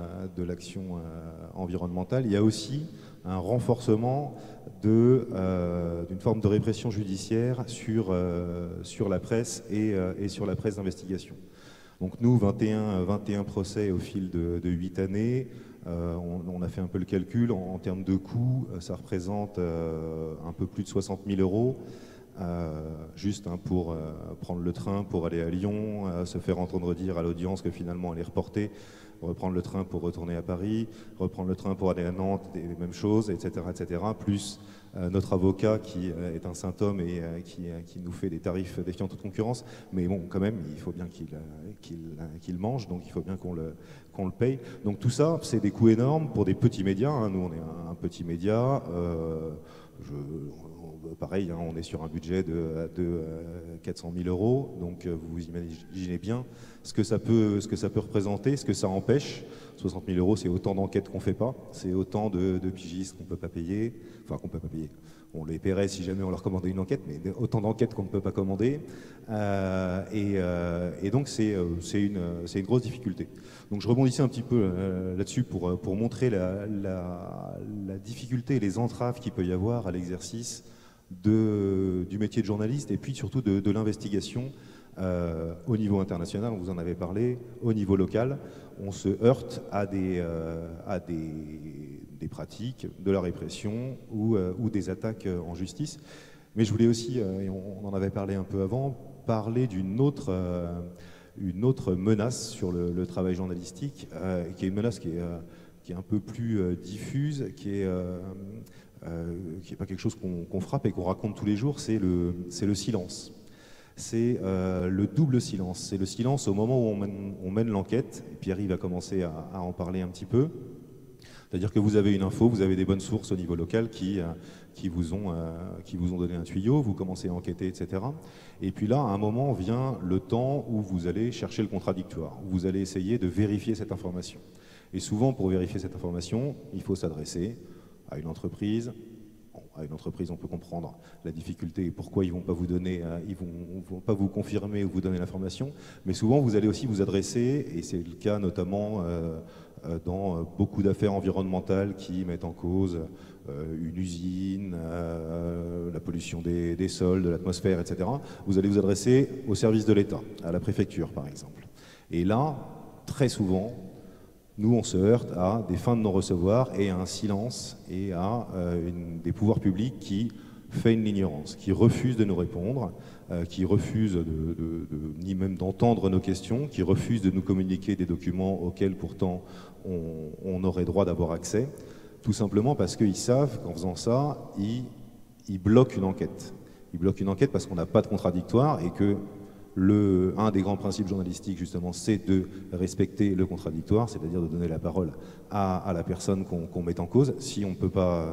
environnementale. Il y a aussi un renforcement d'une forme de répression judiciaire sur la presse et sur la presse d'investigation. Donc nous, 21 procès au fil de 8 années. On a fait un peu le calcul. En termes de coûts, ça représente un peu plus de 60 000 €, juste pour prendre le train pour aller à Lyon, se faire entendre dire à l'audience que finalement elle est reportée, reprendre le train pour retourner à Paris, reprendre le train pour aller à Nantes, les mêmes choses, etc., plus notre avocat qui est un saint homme et qui nous fait des tarifs défiant toute concurrence, mais bon, quand même, il faut bien qu'il mange, donc il faut bien qu'on le paye. Donc tout ça, c'est des coûts énormes pour des petits médias, hein. Nous, on est un petit média, pareil, hein, on est sur un budget de 400 000 €, donc vous imaginez bien ce que ça peut représenter, ce que ça empêche. 60 000 €, c'est autant d'enquêtes qu'on ne fait pas, c'est autant de pigistes qu'on ne peut pas payer, enfin qu'on ne peut pas payer. On les paierait si jamais on leur commandait une enquête, mais autant d'enquêtes qu'on ne peut pas commander. Et donc c'est une grosse difficulté. Donc je rebondissais un petit peu là-dessus pour montrer la difficulté et les entraves qu'il peut y avoir à l'exercice du métier de journaliste et puis surtout de l'investigation au niveau international, on vous en avait parlé, au niveau local. On se heurte à des pratiques, de la répression ou des attaques en justice. Mais je voulais aussi, et on en avait parlé un peu avant, parler d'une autre menace sur le travail journalistique, qui est une menace qui est un peu plus diffuse, qui est pas quelque chose qu'on frappe et qu'on raconte tous les jours, c'est le silence. C'est le double silence. C'est le silence au moment où on mène l'enquête, et Pierre-Yves va commencer à en parler un petit peu. C'est-à-dire que vous avez une info, vous avez des bonnes sources au niveau local qui vous ont donné un tuyau, vous commencez à enquêter, etc. Et puis là, à un moment vient le temps où vous allez chercher le contradictoire, où vous allez essayer de vérifier cette information. Et souvent, pour vérifier cette information, il faut s'adresser à une entreprise. À une entreprise, on peut comprendre la difficulté et pourquoi ils ne vont pas vous donner, ils vont pas vous confirmer ou vous donner l'information. Mais souvent, vous allez aussi vous adresser, et c'est le cas notamment dans beaucoup d'affaires environnementales qui mettent en cause une usine, la pollution des sols, de l'atmosphère, etc. Vous allez vous adresser au service de l'État, à la préfecture par exemple. Et là, très souvent, nous, on se heurte à des fins de non-recevoir et à un silence et à des pouvoirs publics qui feign l'ignorance, qui refuse de nous répondre, qui refuse ni même d'entendre nos questions, qui refuse de nous communiquer des documents auxquels pourtant on aurait droit d'avoir accès, tout simplement parce qu'ils savent qu'en faisant ça, ils bloquent une enquête. Ils bloquent une enquête parce qu'on n'a pas de contradictoire et que un des grands principes journalistiques, justement, c'est de respecter le contradictoire, c'est-à-dire de donner la parole à la personne qu'on met en cause. Si on ne peut pas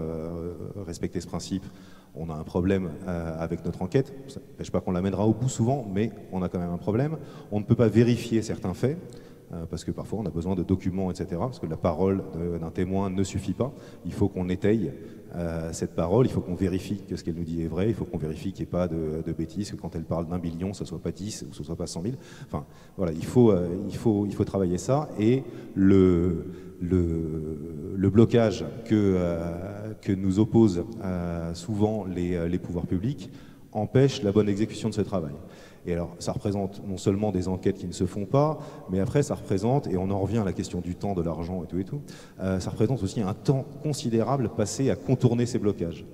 respecter ce principe, on a un problème avec notre enquête. Ça n'empêche pas qu'on l'amènera au bout souvent, mais on a quand même un problème. On ne peut pas vérifier certains faits, parce que parfois on a besoin de documents, etc., parce que la parole d'un témoin ne suffit pas. Il faut qu'on étaye cette parole, il faut qu'on vérifie que ce qu'elle nous dit est vrai, il faut qu'on vérifie qu'il n'y ait pas de bêtises, que quand elle parle d'1 billion, ce ne soit pas 10 ou ce ne soit pas 100 000. Enfin, voilà, il faut travailler ça. Et le blocage que nous opposent souvent les pouvoirs publics empêche la bonne exécution de ce travail. Et alors, ça représente non seulement des enquêtes qui ne se font pas, mais après, ça représente, et on en revient à la question du temps, de l'argent et tout, ça représente aussi un temps considérable passé à contourner ces blocages.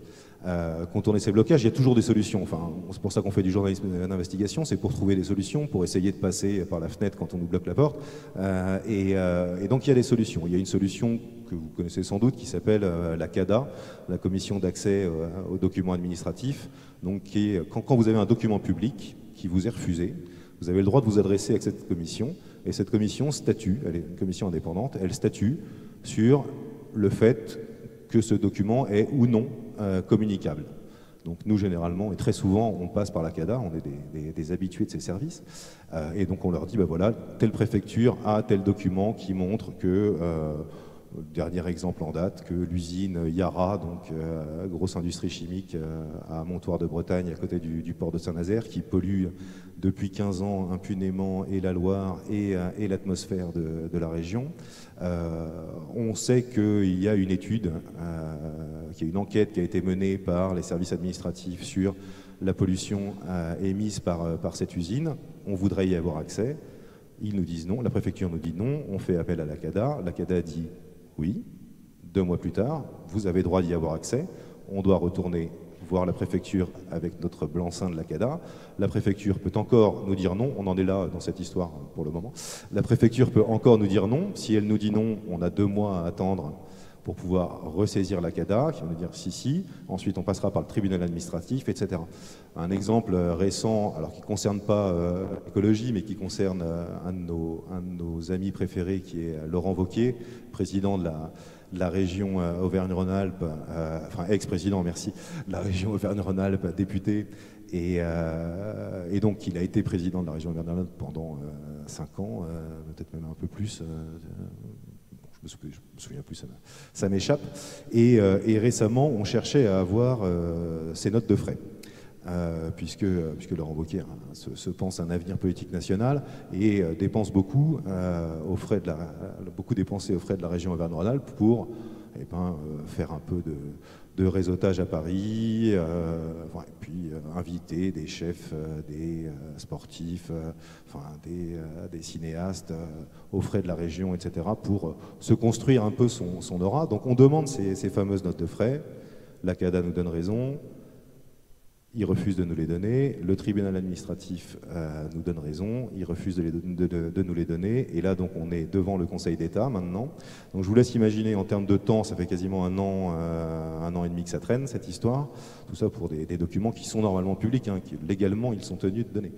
Contourner ces blocages, il y a toujours des solutions. Enfin, c'est pour ça qu'on fait du journalisme d'investigation, c'est pour trouver des solutions, pour essayer de passer par la fenêtre quand on nous bloque la porte. Et donc, il y a des solutions. Il y a une solution que vous connaissez sans doute qui s'appelle la CADA, la Commission d'accès aux documents administratifs. Donc, qui est, quand vous avez un document public qui vous est refusé, vous avez le droit de vous adresser à cette commission, et cette commission statue, elle est une commission indépendante, elle statue sur le fait que ce document est ou non communicable. Donc nous, généralement, et très souvent, on passe par la CADA, on est des habitués de ces services, et donc on leur dit, ben voilà, telle préfecture a tel document qui montre que... Dernier exemple en date, que l'usine Yara, donc grosse industrie chimique à Montoire de Bretagne, à côté du port de Saint-Nazaire, qui pollue depuis 15 ans impunément et la Loire et l'atmosphère de la région. On sait qu'il y a une étude, qu'il y a une enquête qui a été menée par les services administratifs sur la pollution émise par cette usine. On voudrait y avoir accès. Ils nous disent non, la préfecture nous dit non, on fait appel à la CADA dit oui. 2 mois plus tard, vous avez droit d'y avoir accès. On doit retourner voir la préfecture avec notre blanc-seing de la CADA. La préfecture peut encore nous dire non. On en est là dans cette histoire pour le moment. La préfecture peut encore nous dire non. Si elle nous dit non, on a 2 mois à attendre pour pouvoir ressaisir la CADA, qui va nous dire si. Ensuite, on passera par le tribunal administratif, etc. Un exemple récent, alors qui ne concerne pas l'écologie, mais qui concerne un de nos amis préférés, qui est Laurent Wauquiez, président de la région Auvergne-Rhône-Alpes, enfin ex-président, merci, de la région Auvergne-Rhône-Alpes, député, et donc il a été président de la région Auvergne-Rhône-Alpes pendant 5 ans, peut-être même un peu plus. Je me souviens plus, ça m'échappe. Et récemment, on cherchait à avoir ces notes de frais, puisque Laurent Wauquiez se pense un avenir politique national et dépense beaucoup, beaucoup dépensé aux frais de la région Auvergne-Rhône-Alpes pour faire un peu de réseautage à Paris, et puis inviter des chefs, des sportifs, des cinéastes aux frais de la région, etc., pour se construire un peu son aura. Donc on demande ces fameuses notes de frais, la CADA nous donne raison, il refuse de nous les donner, le tribunal administratif nous donne raison, il refuse de nous les donner, et là donc on est devant le Conseil d'État maintenant. Donc je vous laisse imaginer en termes de temps, ça fait quasiment un an et demi que ça traîne cette histoire, tout ça pour des documents qui sont normalement publics, qui légalement ils sont tenus de donner.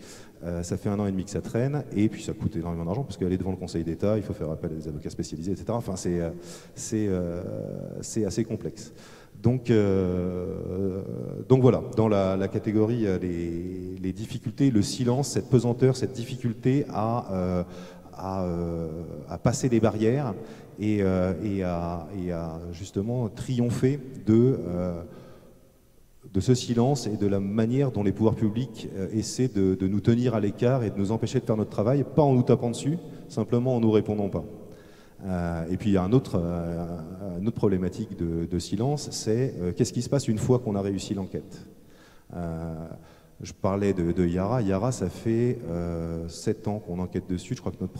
Ça fait 1 an et demi que ça traîne, et puis ça coûte énormément d'argent, parce qu'aller devant le Conseil d'État, il faut faire appel à des avocats spécialisés, etc. Enfin c'est assez complexe. Donc voilà, dans la catégorie les difficultés, le silence, cette pesanteur, cette difficulté à passer des barrières et à justement triompher de ce silence et de la manière dont les pouvoirs publics essaient de nous tenir à l'écart et de nous empêcher de faire notre travail, pas en nous tapant dessus, simplement en nous répondant pas. Et puis il y a une autre problématique de silence, c'est qu'est-ce qui se passe une fois qu'on a réussi l'enquête. Je parlais de Yara. Yara, ça fait 7 ans qu'on enquête dessus. Je crois que notre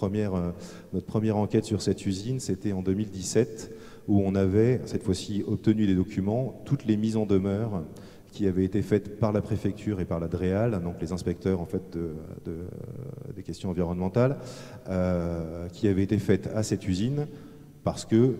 première enquête sur cette usine, c'était en 2017, où on avait, cette fois-ci, obtenu des documents, toutes les mises en demeure qui avait été faite par la préfecture et par la DREAL, donc les inspecteurs en fait des questions environnementales, qui avait été faite à cette usine parce que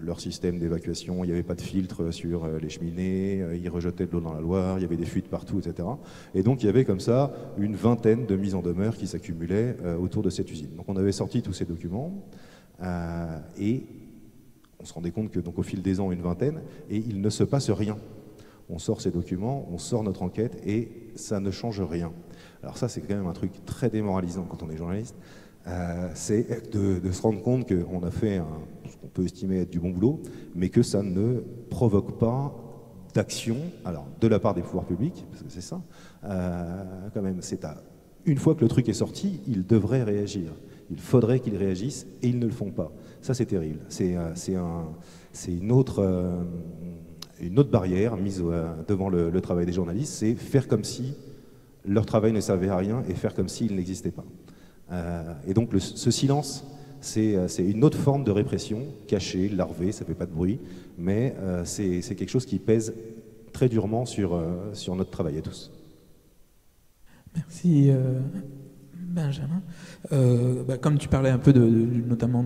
leur système d'évacuation, il n'y avait pas de filtre sur les cheminées, ils rejetaient de l'eau dans la Loire, il y avait des fuites partout, etc. Et donc il y avait comme ça une vingtaine de mises en demeure qui s'accumulaient autour de cette usine. Donc on avait sorti tous ces documents et on se rendait compte que donc, au fil des ans, une vingtaine, et il ne se passe rien. On sort ces documents, on sort notre enquête et ça ne change rien. Alors ça, c'est quand même un truc très démoralisant quand on est journaliste. C'est de se rendre compte qu'on a fait ce qu'on peut estimer être du bon boulot, mais que ça ne provoque pas d'action, alors de la part des pouvoirs publics, parce que c'est ça, quand même, une fois que le truc est sorti, ils devraient réagir. Il faudrait qu'ils réagissent et ils ne le font pas. Ça, c'est terrible. C'est une autre barrière mise devant le travail des journalistes, c'est faire comme si leur travail ne servait à rien et faire comme s'il n'existait pas. Et donc ce silence, c'est une autre forme de répression, cachée, larvée, ça ne fait pas de bruit, mais c'est quelque chose qui pèse très durement sur notre travail à tous. Merci Benjamin. Comme tu parlais un peu notamment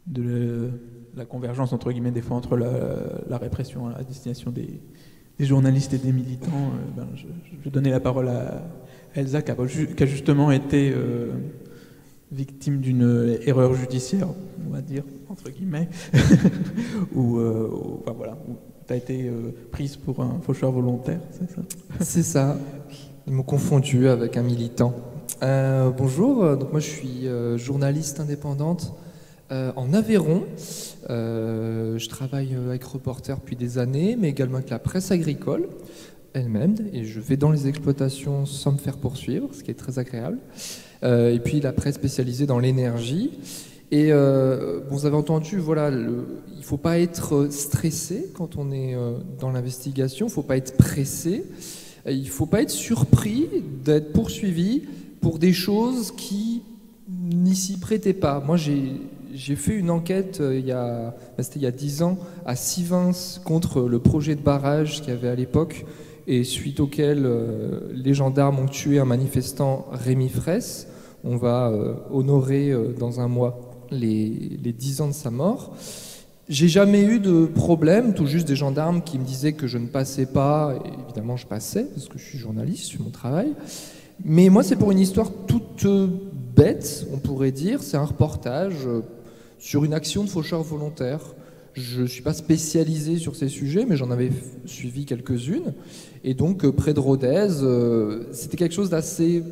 de la convergence entre guillemets des fois entre la répression à destination des journalistes et des militants, je vais donner la parole à Elsa qui a justement été victime d'une erreur judiciaire, on va dire, entre guillemets, où tu as été prise pour un faucheur volontaire, c'est ça? C'est ça. Ils m'ont confondu avec un militant. Bonjour, donc moi je suis journaliste indépendante en Aveyron. Je travaille avec Reporter depuis des années, mais également avec la presse agricole elle-même, et je vais dans les exploitations sans me faire poursuivre, ce qui est très agréable. Et puis la presse spécialisée dans l'énergie. Et vous avez entendu, voilà, il ne faut pas être stressé quand on est dans l'investigation, il ne faut pas être pressé, il ne faut pas être surpris d'être poursuivi pour des choses qui n'y s'y prêtaient pas. Moi, j'ai fait une enquête c'était il y a 10 ans à Sivins contre le projet de barrage qu'il y avait à l'époque et suite auquel les gendarmes ont tué un manifestant, Rémi Fraisse. On va honorer dans un mois les 10 ans de sa mort. J'ai jamais eu de problème, tout juste des gendarmes qui me disaient que je ne passais pas. Et évidemment, je passais parce que je suis journaliste, c'est mon travail. Mais moi, c'est pour une histoire toute bête, on pourrait dire. C'est un reportage sur une action de faucheur volontaire. Je ne suis pas spécialisé sur ces sujets, mais j'en avais suivi quelques-unes. Et donc, près de Rodez, c'était quelque chose d'assez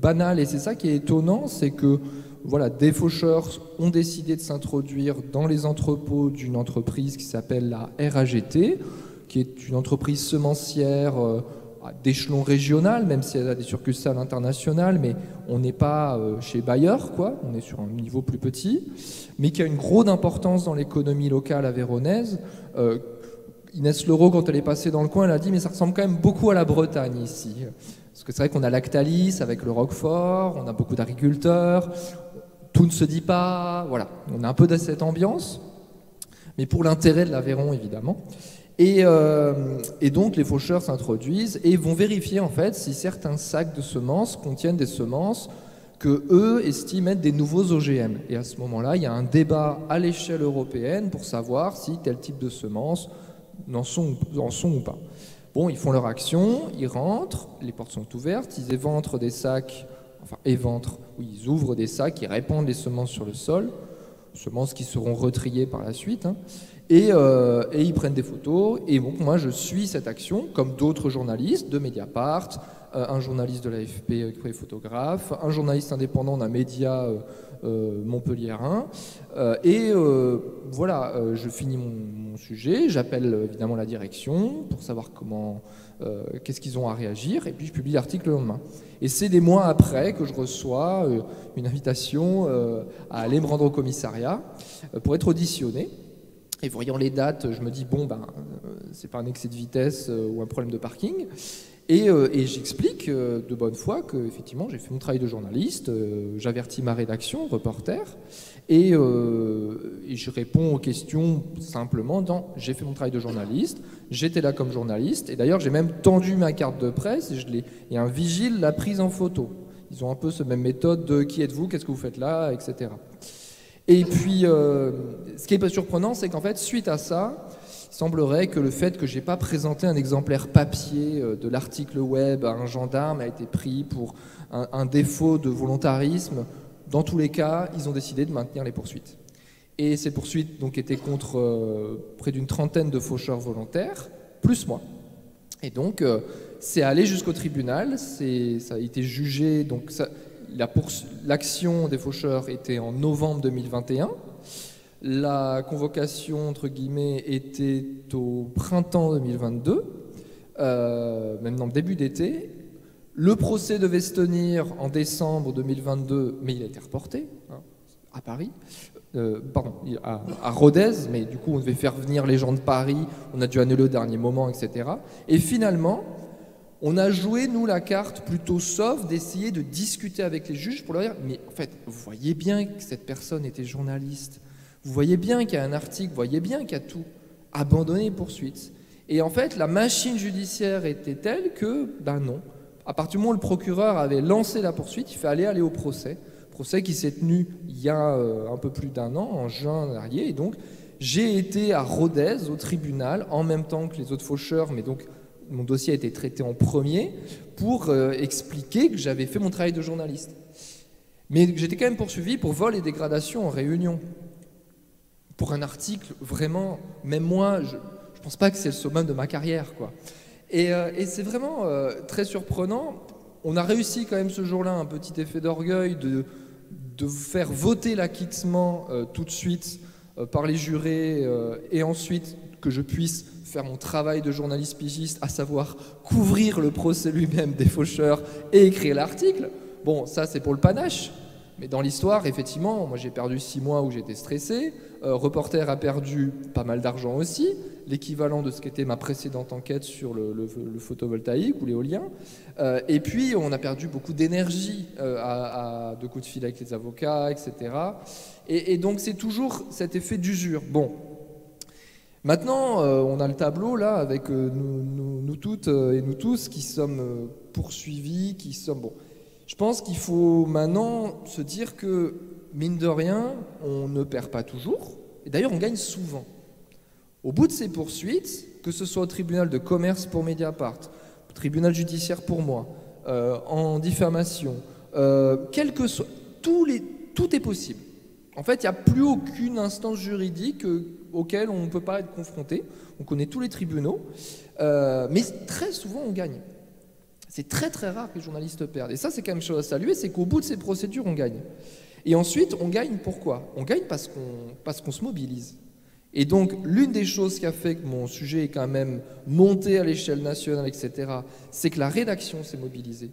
banal. Et c'est ça qui est étonnant, c'est que voilà, des faucheurs ont décidé de s'introduire dans les entrepôts d'une entreprise qui s'appelle la RAGT, qui est une entreprise semencière d'échelon régional, même si elle a des succursales internationales, mais on n'est pas chez Bayer, quoi, on est sur un niveau plus petit, mais qui a une grosse importance dans l'économie locale avéronaise. Inès Leroux, quand elle est passée dans le coin, elle a dit « mais ça ressemble quand même beaucoup à la Bretagne ici ». Parce que c'est vrai qu'on a Lactalis avec le Roquefort, on a beaucoup d'agriculteurs, tout ne se dit pas, voilà, on a un peu de cette ambiance, mais pour l'intérêt de l'Aveyron, évidemment. Et donc les faucheurs s'introduisent et vont vérifier en fait si certains sacs de semences contiennent des semences que eux estiment être des nouveaux OGM. Et à ce moment-là, il y a un débat à l'échelle européenne pour savoir si tel type de semences en sont ou pas. Bon, ils font leur action, ils rentrent, les portes sont ouvertes, ils éventrent des sacs, ils ouvrent des sacs, ils répandent les semences sur le sol, semences qui seront retriées par la suite, hein. Et ils prennent des photos. Et donc moi je suis cette action comme d'autres journalistes de Mediapart, un journaliste de l'AFP qui est photographe, un journaliste indépendant d'un média montpelliérain. Voilà, je finis mon sujet, j'appelle évidemment la direction pour savoir qu'est-ce qu'ils ont à réagir, et puis je publie l'article le lendemain. Et c'est des mois après que je reçois une invitation à aller me rendre au commissariat pour être auditionné. Et voyant les dates, je me dis, c'est pas un excès de vitesse ou un problème de parking. Et j'explique de bonne foi que effectivement j'ai fait mon travail de journaliste, j'avertis ma rédaction, Reporter, et je réponds aux questions simplement dans j'ai fait mon travail de journaliste, J'étais là comme journaliste, et d'ailleurs j'ai même tendu ma carte de presse, et un vigile l'a prise en photo. Ils ont un peu cette même méthode de qui êtes-vous, qu'est-ce que vous faites là, etc. Et puis, ce qui est pas surprenant, c'est qu'en fait, suite à ça, il semblerait que le fait que j'ai pas présenté un exemplaire papier de l'article web à un gendarme a été pris pour un défaut de volontarisme. Dans tous les cas, ils ont décidé de maintenir les poursuites. Et ces poursuites donc, étaient contre près d'une trentaine de faucheurs volontaires, plus moi. Et donc, c'est allé jusqu'au tribunal, ça a été jugé, donc l'action des faucheurs était en novembre 2021. La convocation, entre guillemets, était au printemps 2022, même dans le début d'été. Le procès devait se tenir en décembre 2022, mais il a été reporté à Paris. À Rodez, mais du coup on devait faire venir les gens de Paris, on a dû annuler au dernier moment, etc. Et finalement, on a joué, nous, la carte plutôt soft d'essayer de discuter avec les juges pour leur dire, mais en fait, vous voyez bien que cette personne était journaliste, vous voyez bien qu'il y a un article, vous voyez bien qu'il y a tout, abandonné les poursuites. Et en fait, la machine judiciaire était telle que, ben non, à partir du moment où le procureur avait lancé la poursuite, il fallait aller au procès qui s'est tenu il y a un peu plus d'un an, en juin dernier. Et donc, j'ai été à Rodez, au tribunal, en même temps que les autres faucheurs, mais donc mon dossier a été traité en premier, pour expliquer que j'avais fait mon travail de journaliste. Mais j'étais quand même poursuivi pour vol et dégradation en réunion. Pour un article, vraiment, même moi, je ne pense pas que c'est le summum de ma carrière, quoi. Et c'est vraiment très surprenant. On a réussi quand même ce jour-là, un petit effet d'orgueil, de faire voter l'acquittement tout de suite par les jurés et ensuite que je puisse faire mon travail de journaliste pigiste, à savoir couvrir le procès lui-même des faucheurs et écrire l'article. Bon, ça c'est pour le panache, mais dans l'histoire, effectivement, moi j'ai perdu 6 mois où j'étais stressé, Reporter a perdu pas mal d'argent aussi, l'équivalent de ce qu'était ma précédente enquête sur le photovoltaïque ou l'éolien. Et puis, on a perdu beaucoup d'énergie à de coups de fil avec les avocats, etc. Et donc, c'est toujours cet effet d'usure. Bon. Maintenant, on a le tableau, là, avec nous toutes et nous tous qui sommes poursuivis, qui sommes... Bon. Je pense qu'il faut maintenant se dire que, mine de rien, on ne perd pas toujours. Et d'ailleurs, on gagne souvent. Au bout de ces poursuites, que ce soit au tribunal de commerce pour Mediapart, au tribunal judiciaire pour moi, en diffamation, quel que soit, tout est possible. En fait, il n'y a plus aucune instance juridique auquel on ne peut pas être confronté. On connaît tous les tribunaux, mais très souvent on gagne. C'est très très rare que les journalistes perdent. Et ça, c'est quand même chose à saluer, c'est qu'au bout de ces procédures, on gagne. Et ensuite, on gagne pourquoi ? On gagne parce qu'on se mobilise. Et donc, l'une des choses qui a fait que mon sujet est quand même monté à l'échelle nationale, etc., c'est que la rédaction s'est mobilisée.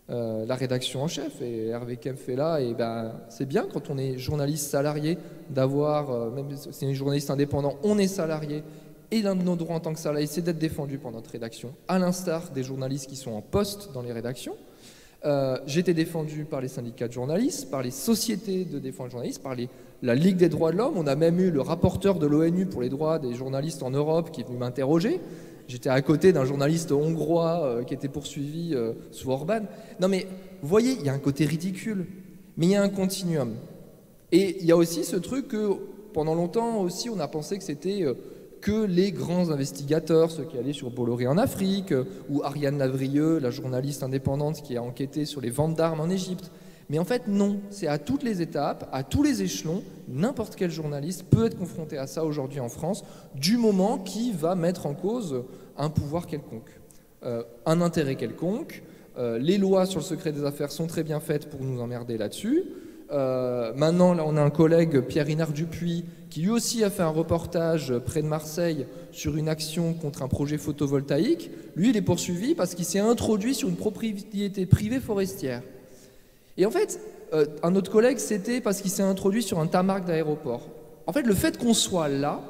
La rédaction en chef, et Hervé Kempf est là, et ben, c'est bien quand on est journaliste salarié d'avoir, même si on est journaliste indépendant, on est salarié. Et l'un de nos droits en tant que salarié, c'est d'être défendu par notre rédaction, à l'instar des journalistes qui sont en poste dans les rédactions. J'ai été défendu par les syndicats de journalistes, par les sociétés de défense de journalistes, par la Ligue des droits de l'homme. On a même eu le rapporteur de l'ONU pour les droits des journalistes en Europe qui est venu m'interroger. J'étais à côté d'un journaliste hongrois qui était poursuivi sous Orban. Non mais, vous voyez, il y a un côté ridicule, mais il y a un continuum. Et il y a aussi ce truc que, pendant longtemps aussi, on a pensé que c'était... que les grands investigateurs, ceux qui allaient sur Bolloré en Afrique, ou Ariane Lavrieux, la journaliste indépendante qui a enquêté sur les ventes d'armes en Égypte. Mais en fait, non, c'est à toutes les étapes, à tous les échelons, n'importe quel journaliste peut être confronté à ça aujourd'hui en France, du moment qu'il va mettre en cause un pouvoir quelconque, un intérêt quelconque. Les lois sur le secret des affaires sont très bien faites pour nous emmerder là-dessus. Maintenant, là, on a un collègue, Pierre-Inard Dupuis, qui lui aussi a fait un reportage près de Marseille sur une action contre un projet photovoltaïque. Lui, il est poursuivi parce qu'il s'est introduit sur une propriété privée forestière. Et en fait, un autre collègue, c'était parce qu'il s'est introduit sur un tarmac d'aéroport. En fait, le fait qu'on soit là,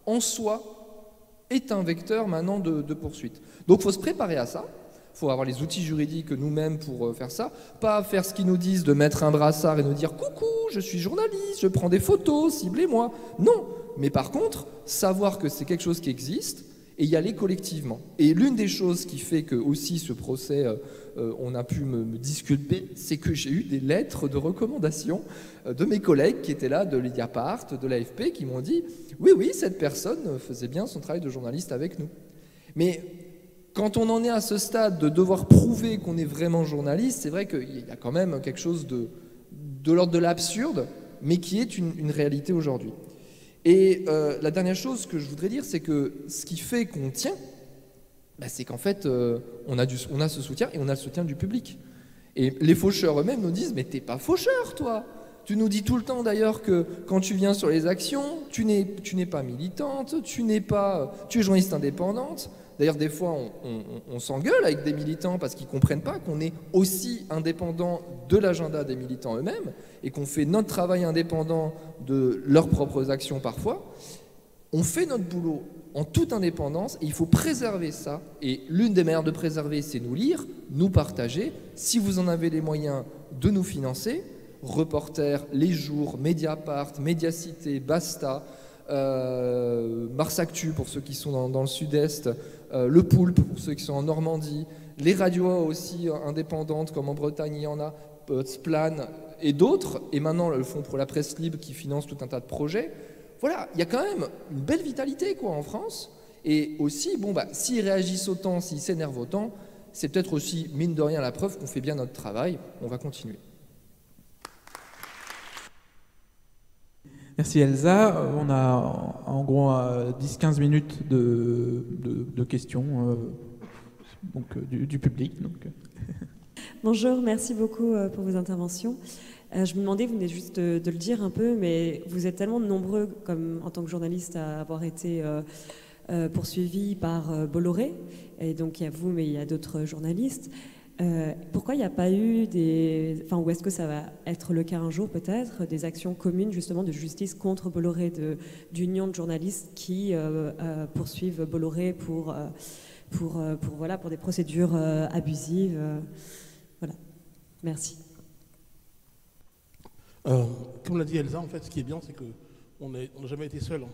en soi, est un vecteur maintenant de poursuite. Donc, il faut se préparer à ça. Il faut avoir les outils juridiques nous-mêmes pour faire ça. Pas faire ce qu'ils nous disent de mettre un brassard et nous dire « Coucou, je suis journaliste, je prends des photos, ciblez-moi ». Non, mais par contre, savoir que c'est quelque chose qui existe et y aller collectivement. Et l'une des choses qui fait que aussi ce procès, on a pu me disculper, c'est que j'ai eu des lettres de recommandation de mes collègues qui étaient là, de Mediapart, de l'AFP, qui m'ont dit « Oui, cette personne faisait bien son travail de journaliste avec nous ». Mais quand on en est à ce stade de devoir prouver qu'on est vraiment journaliste, c'est vrai qu'il y a quand même quelque chose de l'ordre de l'absurde, mais qui est une réalité aujourd'hui. Et la dernière chose que je voudrais dire, c'est que ce qui fait qu'on tient, c'est qu'en fait, on a ce soutien et on a le soutien du public. Et les faucheurs eux-mêmes nous disent « Mais t'es pas faucheur, toi ! Tu nous dis tout le temps d'ailleurs que quand tu viens sur les actions, tu n'es pas militante, tu es journaliste indépendante. » D'ailleurs, des fois, on s'engueule avec des militants parce qu'ils ne comprennent pas qu'on est aussi indépendant de l'agenda des militants eux-mêmes et qu'on fait notre travail indépendant de leurs propres actions parfois. On fait notre boulot en toute indépendance et il faut préserver ça. Et l'une des manières de préserver, c'est nous lire, nous partager. Si vous en avez les moyens de nous financer, Reporters, Les Jours, Mediapart, Mediacité, Basta, Mars Actu pour ceux qui sont dans le sud-est, Le Poulpe pour ceux qui sont en Normandie, les radios aussi indépendantes comme en Bretagne il y en a, Splan et d'autres, et maintenant le Fonds pour la presse libre qui finance tout un tas de projets. Voilà, il y a quand même une belle vitalité en France, et aussi, s'ils réagissent autant, s'ils s'énervent autant, c'est peut-être aussi, mine de rien, la preuve qu'on fait bien notre travail. On va continuer. Merci Elsa. On a en gros 10-15 minutes de questions du public. Donc. Bonjour, merci beaucoup pour vos interventions. Je me demandais, vous venez juste de le dire un peu, mais vous êtes tellement nombreux en tant que journaliste à avoir été poursuivis par Bolloré, et donc il y a vous, mais il y a d'autres journalistes. Pourquoi il n'y a pas eu ou est-ce que ça va être le cas un jour peut-être, des actions communes justement de justice contre Bolloré, d'unions de journalistes qui poursuivent Bolloré pour des procédures abusives. Voilà. Merci. Comme l'a dit Elsa, en fait, ce qui est bien, c'est qu'on n'a jamais été seuls.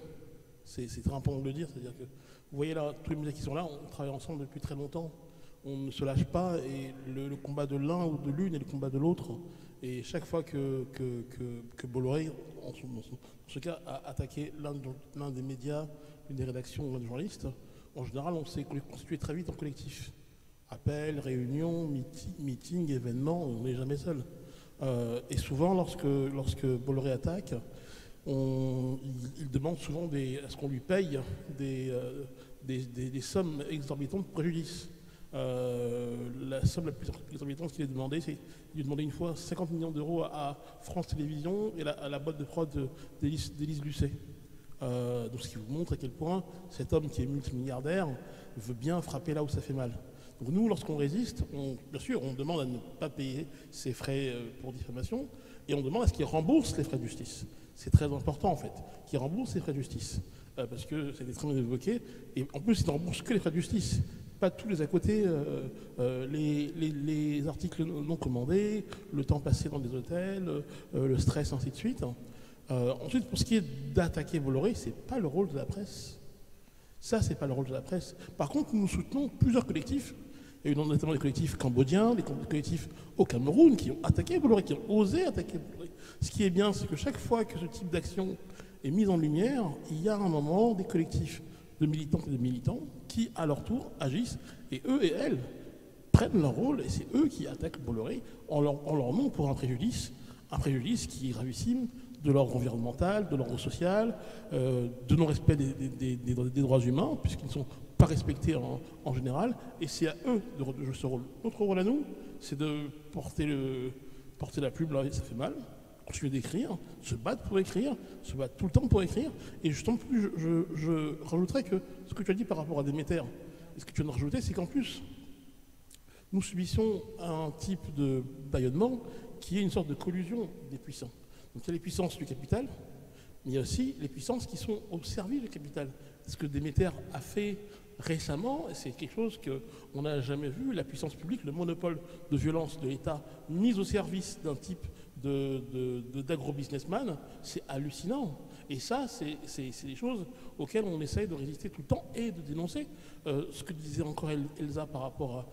C'est très important de le dire. C'est-à-dire que vous voyez là, tous les médias qui sont là, on travaille ensemble depuis très longtemps. On ne se lâche pas et le combat de l'un ou de l'une est le combat de l'autre. Et chaque fois que Bolloré, en ce cas, a attaqué l'un des médias, l'une des rédactions, l'un des journalistes, en général, on s'est constitué très vite en collectif. Appels, réunions, meetings, événements, on n'est jamais seul. Et souvent, lorsque Bolloré attaque, il demande souvent à ce qu'on lui paye des sommes exorbitantes de préjudice. La somme la plus exorbitante qu'il a demandé, c'est qu'il a demandé une fois 50 millions d'euros à France Télévisions et à la boîte de prod d'Élise Lucet. Donc ce qui vous montre à quel point cet homme qui est multimilliardaire veut bien frapper là où ça fait mal. Donc nous, lorsqu'on résiste, bien sûr, on demande à ne pas payer ses frais pour diffamation et on demande à ce qu'il rembourse les frais de justice. C'est très important en fait, qu'il rembourse les frais de justice. Parce que c'est très bien évoqué. Et en plus, il ne rembourse que les frais de justice. Pas tous les à côté, les articles non commandés, le temps passé dans des hôtels, le stress, ainsi de suite. Ensuite, pour ce qui est d'attaquer Bolloré, ce n'est pas le rôle de la presse. Ça, c'est pas le rôle de la presse. Par contre, nous soutenons plusieurs collectifs. Il y a eu notamment des collectifs cambodgiens, des collectifs au Cameroun qui ont attaqué Bolloré, qui ont osé attaquer Bolloré. Ce qui est bien, c'est que chaque fois que ce type d'action est mise en lumière, il y a un moment des collectifs de militantes et de militants qui, à leur tour, agissent et eux et elles prennent leur rôle et c'est eux qui attaquent Bolloré en leur nom pour un préjudice qui est gravissime de l'ordre environnemental, de l'ordre social, de non-respect des droits humains, puisqu'ils ne sont pas respectés en général, et c'est à eux de jouer ce rôle. Notre rôle à nous, c'est de porter la plume là où ça fait mal, continuer d'écrire, se battre pour écrire, se battre tout le temps pour écrire, et justement, je rajouterais que ce que tu as dit par rapport à Déméter, et ce que tu viens de rajouter, c'est qu'en plus, nous subissons un type de bâillonnement qui est une sorte de collusion des puissants. Donc il y a les puissances du capital, mais il y a aussi les puissances qui sont au service du capital. Ce que Déméter a fait récemment, c'est quelque chose qu'on n'a jamais vu, la puissance publique, le monopole de violence de l'État mis au service d'un type d'agro-businessman, c'est hallucinant. Et ça, c'est des choses auxquelles on essaye de résister tout le temps et de dénoncer. Ce que disait encore Elsa par rapport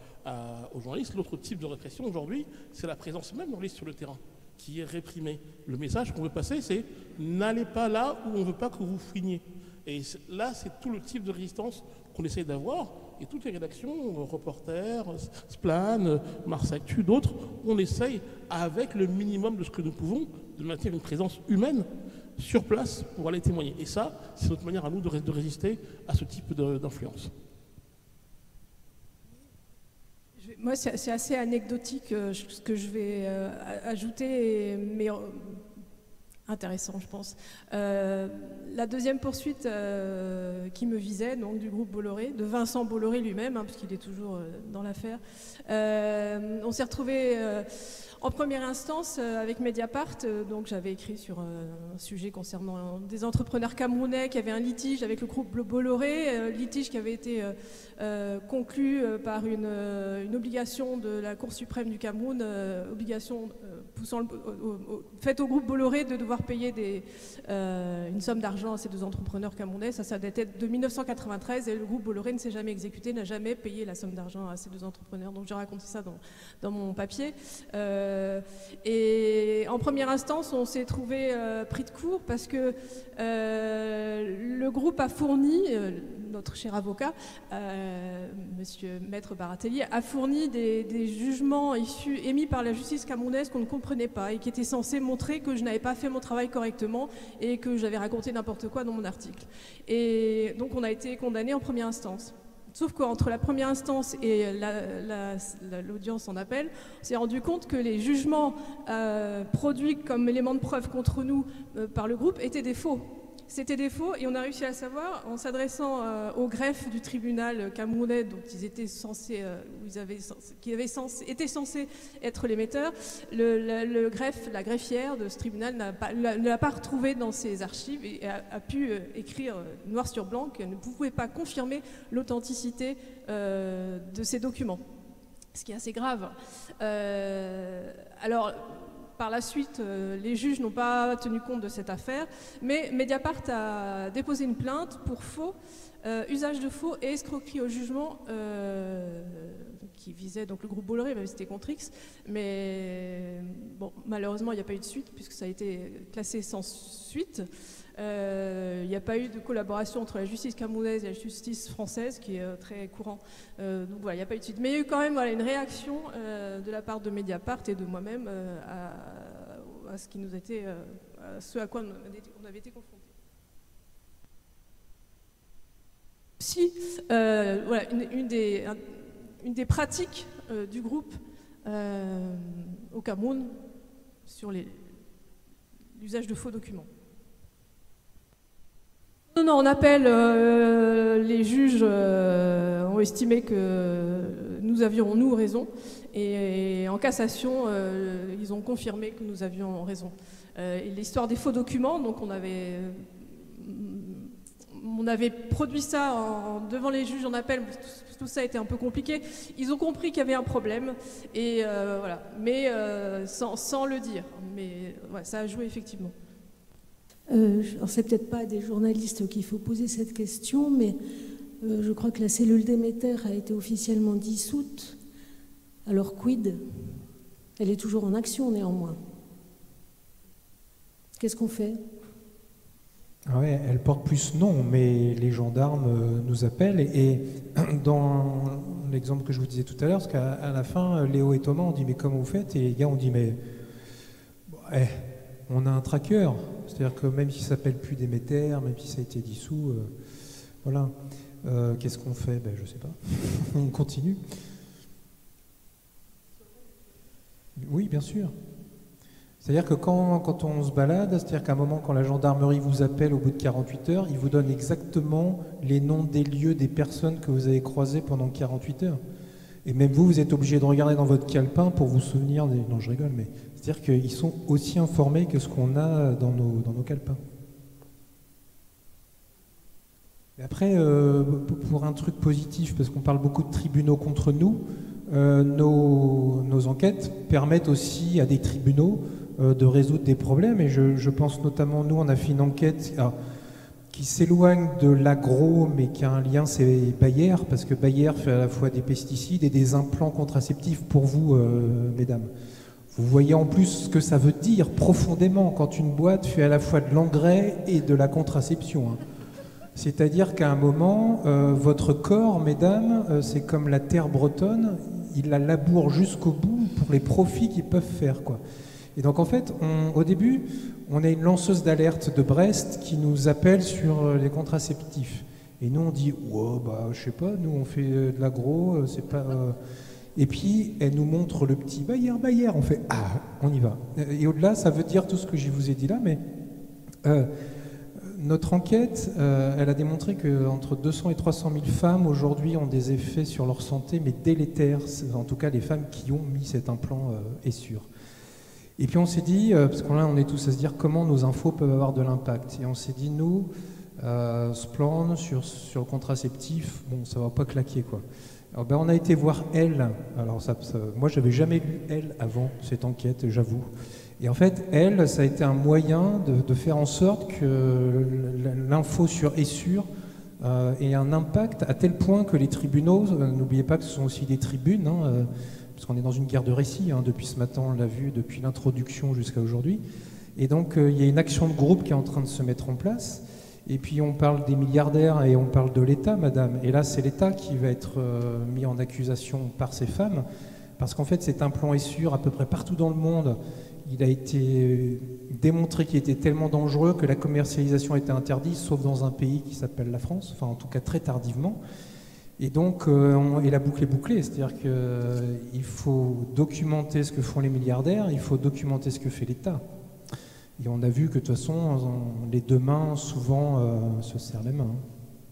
aux journalistes, l'autre type de répression aujourd'hui, c'est la présence même journaliste sur le terrain qui est réprimée. Le message qu'on veut passer, c'est n'allez pas là où on ne veut pas que vous fouiniez. Et là, c'est tout le type de résistance qu'on essaye d'avoir. Et toutes les rédactions, Reporters, Splan, Mars Actu, d'autres, on essaye, avec le minimum de ce que nous pouvons, de maintenir une présence humaine sur place pour aller témoigner. Et ça, c'est notre manière à nous de résister à ce type d'influence. Moi, c'est assez anecdotique ce que je vais ajouter, mais intéressant, je pense. La deuxième poursuite qui me visait, donc du groupe Bolloré, de Vincent Bolloré lui-même, hein, puisqu'il est toujours dans l'affaire, on s'est retrouvé en première instance avec Mediapart. Donc j'avais écrit sur un sujet concernant des entrepreneurs camerounais qui avaient un litige avec le groupe Bolloré, litige qui avait été conclu par une obligation de la Cour suprême du Cameroun, obligation poussant faite au groupe Bolloré de devoir payer une somme d'argent à ces deux entrepreneurs camerounais. Ça datait de 1993 et le groupe Bolloré ne s'est jamais exécuté, n'a jamais payé la somme d'argent à ces deux entrepreneurs. Donc j'ai raconté ça dans mon papier. Et en première instance, on s'est trouvé pris de court parce que le groupe a fourni, notre cher avocat, monsieur Maître Baratelli, a fourni des jugements émis par la justice camerounaise qu'on ne comprenait pas et qui étaient censés montrer que je n'avais pas fait mon travail correctement et que j'avais raconté n'importe quoi dans mon article. Et donc on a été condamné en première instance. Sauf qu'entre la première instance et l'audience en appel, on s'est rendu compte que les jugements produits comme élément de preuve contre nous par le groupe étaient des faux. C'était des faux et on a réussi à savoir en s'adressant au greffe du tribunal camerounais dont ils étaient censés, étaient censés être l'émetteur. Le greffe, la greffière de ce tribunal ne l'a pas retrouvé dans ses archives et a pu écrire noir sur blanc qu'elle ne pouvait pas confirmer l'authenticité de ces documents. Ce qui est assez grave. Alors, par la suite, les juges n'ont pas tenu compte de cette affaire, mais Mediapart a déposé une plainte pour faux, usage de faux et escroquerie au jugement qui visait donc le groupe Bolloré, même si c'était contre X. Mais bon, malheureusement, il n'y a pas eu de suite puisque ça a été classé sans suite. Il n'y a pas eu de collaboration entre la justice camerounaise et la justice française, qui est très courant. Donc voilà, il n'y a pas eu de suite. Mais il y a eu quand même une réaction de la part de Mediapart et de moi-même à ce qui nous était, à ce à quoi on avait été confrontés. Si, voilà, une des pratiques du groupe au Cameroun sur l'usage de faux documents. Non, en appel, les juges ont estimé que nous avions, nous, raison. Et en cassation, ils ont confirmé que nous avions raison. L'histoire des faux documents, donc on avait produit ça devant les juges en appel. Tout ça a été un peu compliqué. Ils ont compris qu'il y avait un problème. Et voilà. Mais sans le dire. Mais ouais, ça a joué effectivement. C'est peut-être pas à des journalistes qu'il faut poser cette question, mais je crois que la cellule Déméter a été officiellement dissoute. Alors quid? Elle est toujours en action néanmoins. Qu'est-ce qu'on fait? Ah ouais, elle porte plus nom, mais les gendarmes nous appellent. Et dans l'exemple que je vous disais tout à l'heure, parce qu'à la fin, Léo et Thomas ont dit « mais comment vous faites ?» Et les gars ont dit « mais on a un tracker ». C'est-à-dire que même s'il ne s'appelle plus Déméter, même si ça a été dissous, voilà. Qu'est-ce qu'on fait? Je ne sais pas. On continue. Oui, bien sûr. C'est-à-dire que quand on se balade, c'est-à-dire qu'à un moment, quand la gendarmerie vous appelle au bout de 48 heures, il vous donne exactement les noms des lieux, des personnes que vous avez croisées pendant 48 heures. Et même vous êtes obligé de regarder dans votre calepin pour vous souvenir des... Non, je rigole, mais... C'est-à-dire qu'ils sont aussi informés que ce qu'on a dans nos calepins. Et après, pour un truc positif, parce qu'on parle beaucoup de tribunaux contre nous, nos enquêtes permettent aussi à des tribunaux de résoudre des problèmes. Et je pense notamment, nous, on a fait une enquête qui s'éloigne de l'agro, mais qui a un lien, c'est Bayer, parce que Bayer fait à la fois des pesticides et des implants contraceptifs pour vous, mesdames. Vous voyez en plus ce que ça veut dire profondément quand une boîte fait à la fois de l'engrais et de la contraception. C'est-à-dire qu'à un moment, votre corps, mesdames, c'est comme la terre bretonne, il la laboure jusqu'au bout pour les profits qu'ils peuvent faire, quoi. Et donc en fait, au début, on a une lanceuse d'alerte de Brest qui nous appelle sur les contraceptifs. Et nous on dit, oh, bah je sais pas, nous on fait de l'agro, c'est pas... Et puis elle nous montre le petit Bayer, on fait, ah, on y va. Et au-delà, ça veut dire tout ce que je vous ai dit là, mais notre enquête, elle a démontré qu'entre 200 et 300 000 femmes aujourd'hui ont des effets sur leur santé, mais délétères, en tout cas les femmes qui ont mis cet implant est sûr. Et puis on s'est dit, parce qu'on là on est tous à se dire comment nos infos peuvent avoir de l'impact. Et on s'est dit, nous, Splend sur le contraceptif, bon, ça va pas claquer, quoi. Alors, ben, on a été voir Elle. Alors moi, j'avais jamais lu Elle avant cette enquête, j'avoue. Et en fait, Elle, ça a été un moyen de faire en sorte que l'info sur Essure ait un impact à tel point que les tribunaux, n'oubliez pas que ce sont aussi des tribunes, hein, parce qu'on est dans une guerre de récits, hein, depuis ce matin, on l'a vu, depuis l'introduction jusqu'à aujourd'hui. Et donc, il y a une action de groupe qui est en train de se mettre en place. Et puis, on parle des milliardaires et on parle de l'État, madame. Et là, c'est l'État qui va être mis en accusation par ces femmes, parce qu'en fait, cet implant Essure, à peu près partout dans le monde, il a été démontré qu'il était tellement dangereux que la commercialisation a été interdite, sauf dans un pays qui s'appelle la France, enfin, en tout cas, très tardivement. Et donc, et la boucle est bouclée, c'est-à-dire qu'il faut documenter ce que font les milliardaires, il faut documenter ce que fait l'État. Et on a vu que de toute façon, les deux mains, souvent, se serrent les mains.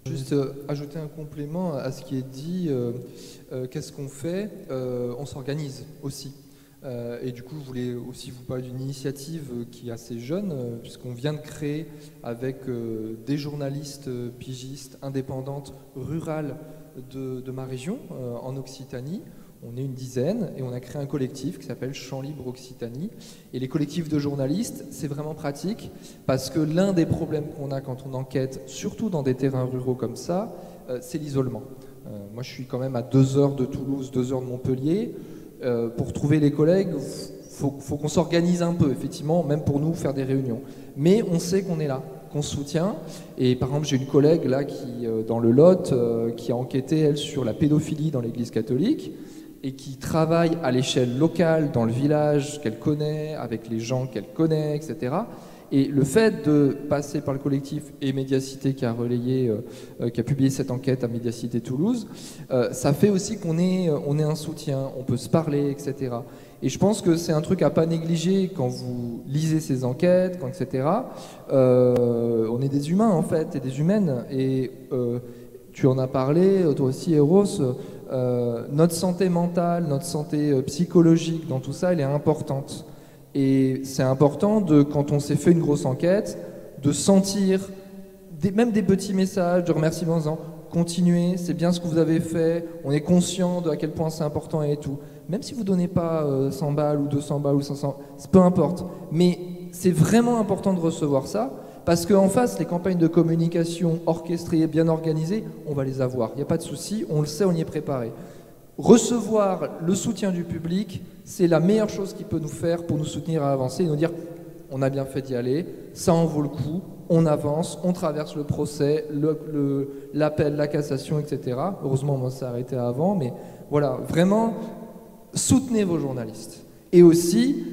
Juste ajouter un complément à ce qui est dit, qu'est-ce qu'on fait? On s'organise aussi. Et du coup, je voulais aussi vous parler d'une initiative qui est assez jeune, puisqu'on vient de créer avec des journalistes pigistes indépendantes rurales de ma région, en Occitanie. On est une dizaine et on a créé un collectif qui s'appelle Champs Libre Occitanie. Et les collectifs de journalistes, c'est vraiment pratique parce que l'un des problèmes qu'on a quand on enquête, surtout dans des terrains ruraux comme ça, c'est l'isolement. Moi, je suis quand même à 2 heures de Toulouse, 2 heures de Montpellier. Pour trouver les collègues, faut qu'on s'organise un peu, effectivement, même pour nous, faire des réunions. Mais on sait qu'on est là, qu'on se soutient. Et par exemple, j'ai une collègue là qui, dans le Lot, qui a enquêté, elle, sur la pédophilie dans l'Église catholique et qui travaille à l'échelle locale, dans le village qu'elle connaît, avec les gens qu'elle connaît, etc. Et le fait de passer par le collectif et Médiacité qui a relayé, qui a publié cette enquête à Médiacité Toulouse, ça fait aussi qu'on est un soutien, on peut se parler, etc. Et je pense que c'est un truc à pas négliger quand vous lisez ces enquêtes, etc. On est des humains en fait, et des humaines. Et tu en as parlé, toi aussi, Eros. Notre santé mentale, notre santé psychologique dans tout ça, elle est importante. Et c'est important, quand on s'est fait une grosse enquête, de sentir même des petits messages de remerciements en disant « Continuez, c'est bien ce que vous avez fait, on est conscient de à quel point c'est important et tout ». Même si vous ne donnez pas 100 balles ou 200 balles ou 500, peu importe. Mais c'est vraiment important de recevoir ça, parce qu'en face, les campagnes de communication orchestrées, bien organisées, on va les avoir. Il n'y a pas de souci, on le sait, on y est préparé. Recevoir le soutien du public, c'est la meilleure chose qu'il peut nous faire pour nous soutenir à avancer et nous dire on a bien fait d'y aller, ça en vaut le coup, on avance, on traverse le procès, l'appel, la cassation, etc. Heureusement, moi, ça s'est arrêté avant, mais voilà, vraiment, soutenez vos journalistes. Et aussi,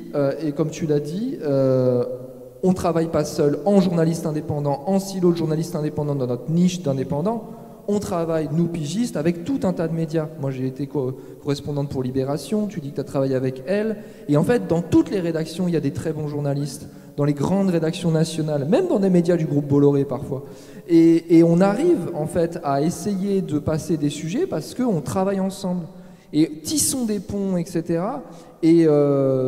et comme tu l'as dit, on ne travaille pas seul en journaliste indépendant, en silo de journalistes indépendants dans notre niche d'indépendants. On travaille, nous pigistes, avec tout un tas de médias. Moi, j'ai été correspondante pour Libération, tu dis que tu as travaillé avec Elle. Et en fait, dans toutes les rédactions, il y a des très bons journalistes. Dans les grandes rédactions nationales, même dans des médias du groupe Bolloré parfois. Et on arrive, en fait, à essayer de passer des sujets parce qu'on travaille ensemble. Et tissons des ponts, etc. Et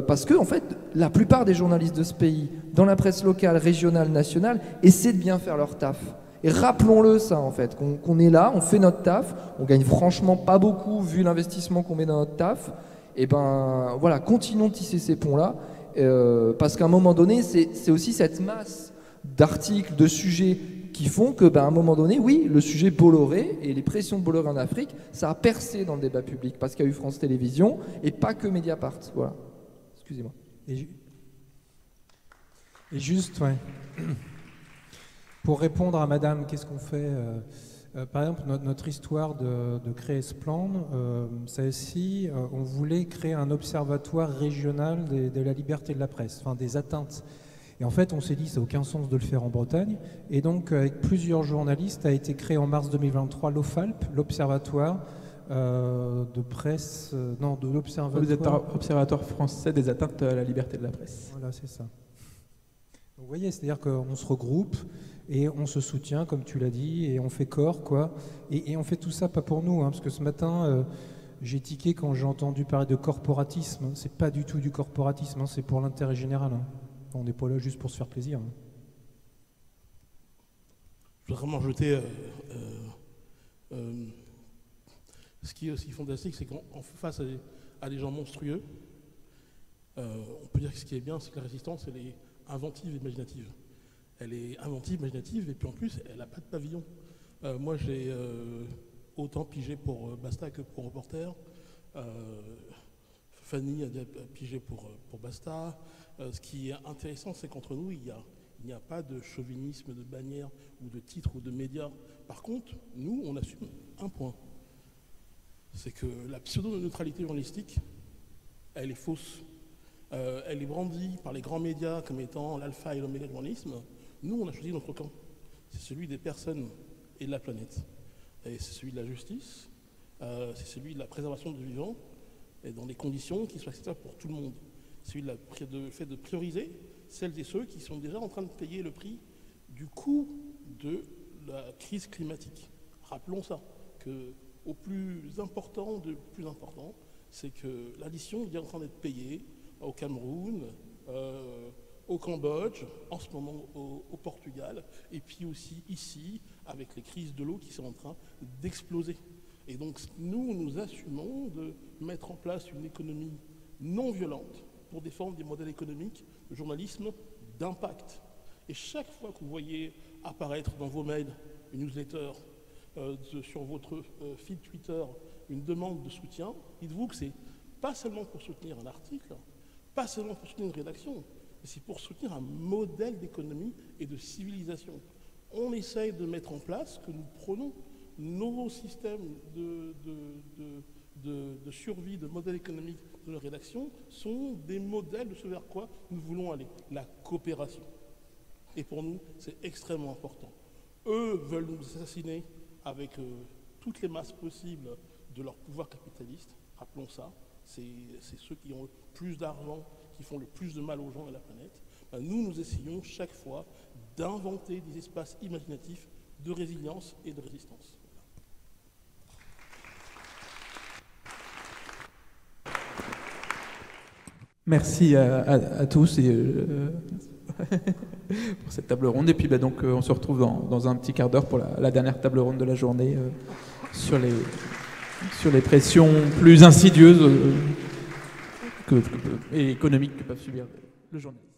parce que, en fait, la plupart des journalistes de ce pays, dans la presse locale, régionale, nationale, essaient de bien faire leur taf. Et rappelons-le ça en fait, qu'on est là, on fait notre taf, on gagne franchement pas beaucoup vu l'investissement qu'on met dans notre taf, et ben voilà, continuons de tisser ces ponts-là, parce qu'à un moment donné, c'est aussi cette masse d'articles, de sujets qui font que, à un moment donné, oui, le sujet Bolloré et les pressions de Bolloré en Afrique, ça a percé dans le débat public parce qu'il y a eu France Télévisions et pas que Mediapart. Voilà. Excusez-moi. Et juste, ouais. Pour répondre à Madame, qu'est-ce qu'on fait par exemple, notre histoire de créer Splan, celle-ci, on voulait créer un observatoire régional de la liberté de la presse, enfin des atteintes. Et en fait, on s'est dit, ça n'a aucun sens de le faire en Bretagne. Et donc, avec plusieurs journalistes, a été créé en mars 2023 l'OFALP, l'Observatoire de presse... non, de l'Observatoire... Vous êtes observatoire français des atteintes à la liberté de la presse. Voilà, c'est ça. Donc, vous voyez, c'est-à-dire qu'on se regroupe et on se soutient, comme tu l'as dit, et on fait corps, quoi. Et on fait tout ça, pas pour nous, hein, parce que ce matin... j'ai tiqué quand j'ai entendu parler de corporatisme. C'est pas du tout du corporatisme, hein, c'est pour l'intérêt général. Hein. On n'est pas là juste pour se faire plaisir. Hein. Je voudrais vraiment jeter... ce qui est aussi fantastique, c'est qu'en face à des gens monstrueux, on peut dire que ce qui est bien, c'est que la résistance, elle est inventive et imaginative. Elle est inventive, imaginative, et puis en plus, elle n'a pas de pavillon. Moi, j'ai autant pigé pour Basta que pour Reporter. Fanny a pigé pour Basta. Ce qui est intéressant, c'est qu'entre nous, il n'y a pas de chauvinisme, de bannière ou de titre ou de médias. Par contre, nous, on assume un point. C'est que la pseudo-neutralité journalistique, elle est fausse. Elle est brandie par les grands médias comme étant l'alpha et l'oméga du journalisme. Nous, on a choisi notre camp. C'est celui des personnes et de la planète. Et c'est celui de la justice, c'est celui de la préservation du vivant, et dans des conditions qui soient acceptables pour tout le monde. Celui de fait de prioriser celles et ceux qui sont déjà en train de payer le prix du coût de la crise climatique. Rappelons ça, qu'au plus important, c'est que l'addition est en train d'être payée au Cameroun, au Cambodge, en ce moment au Portugal, et puis aussi ici, avec les crises de l'eau qui sont en train d'exploser. Et donc nous assumons de mettre en place une économie non violente pour défendre des modèles économiques de journalisme d'impact. Et chaque fois que vous voyez apparaître dans vos mails une newsletter, sur votre feed Twitter, une demande de soutien, dites-vous que c'est pas seulement pour soutenir un article, pas seulement pour soutenir une rédaction, mais c'est pour soutenir un modèle d'économie et de civilisation. On essaye de mettre en place, que nous prenons nos systèmes de survie, de modèles économiques de nos rédactions, sont des modèles de ce vers quoi nous voulons aller, la coopération. Et pour nous, c'est extrêmement important. Eux veulent nous assassiner avec toutes les masses possibles de leur pouvoir capitaliste. Rappelons ça, c'est ceux qui ont le plus d'argent, qui font le plus de mal aux gens et à la planète. Nous essayons chaque fois d'inventer des espaces imaginatifs de résilience et de résistance. Merci à tous et, pour cette table ronde. Et puis donc, on se retrouve dans un petit quart d'heure pour la dernière table ronde de la journée sur les pressions plus insidieuses et économiques que peuvent subir le journaliste.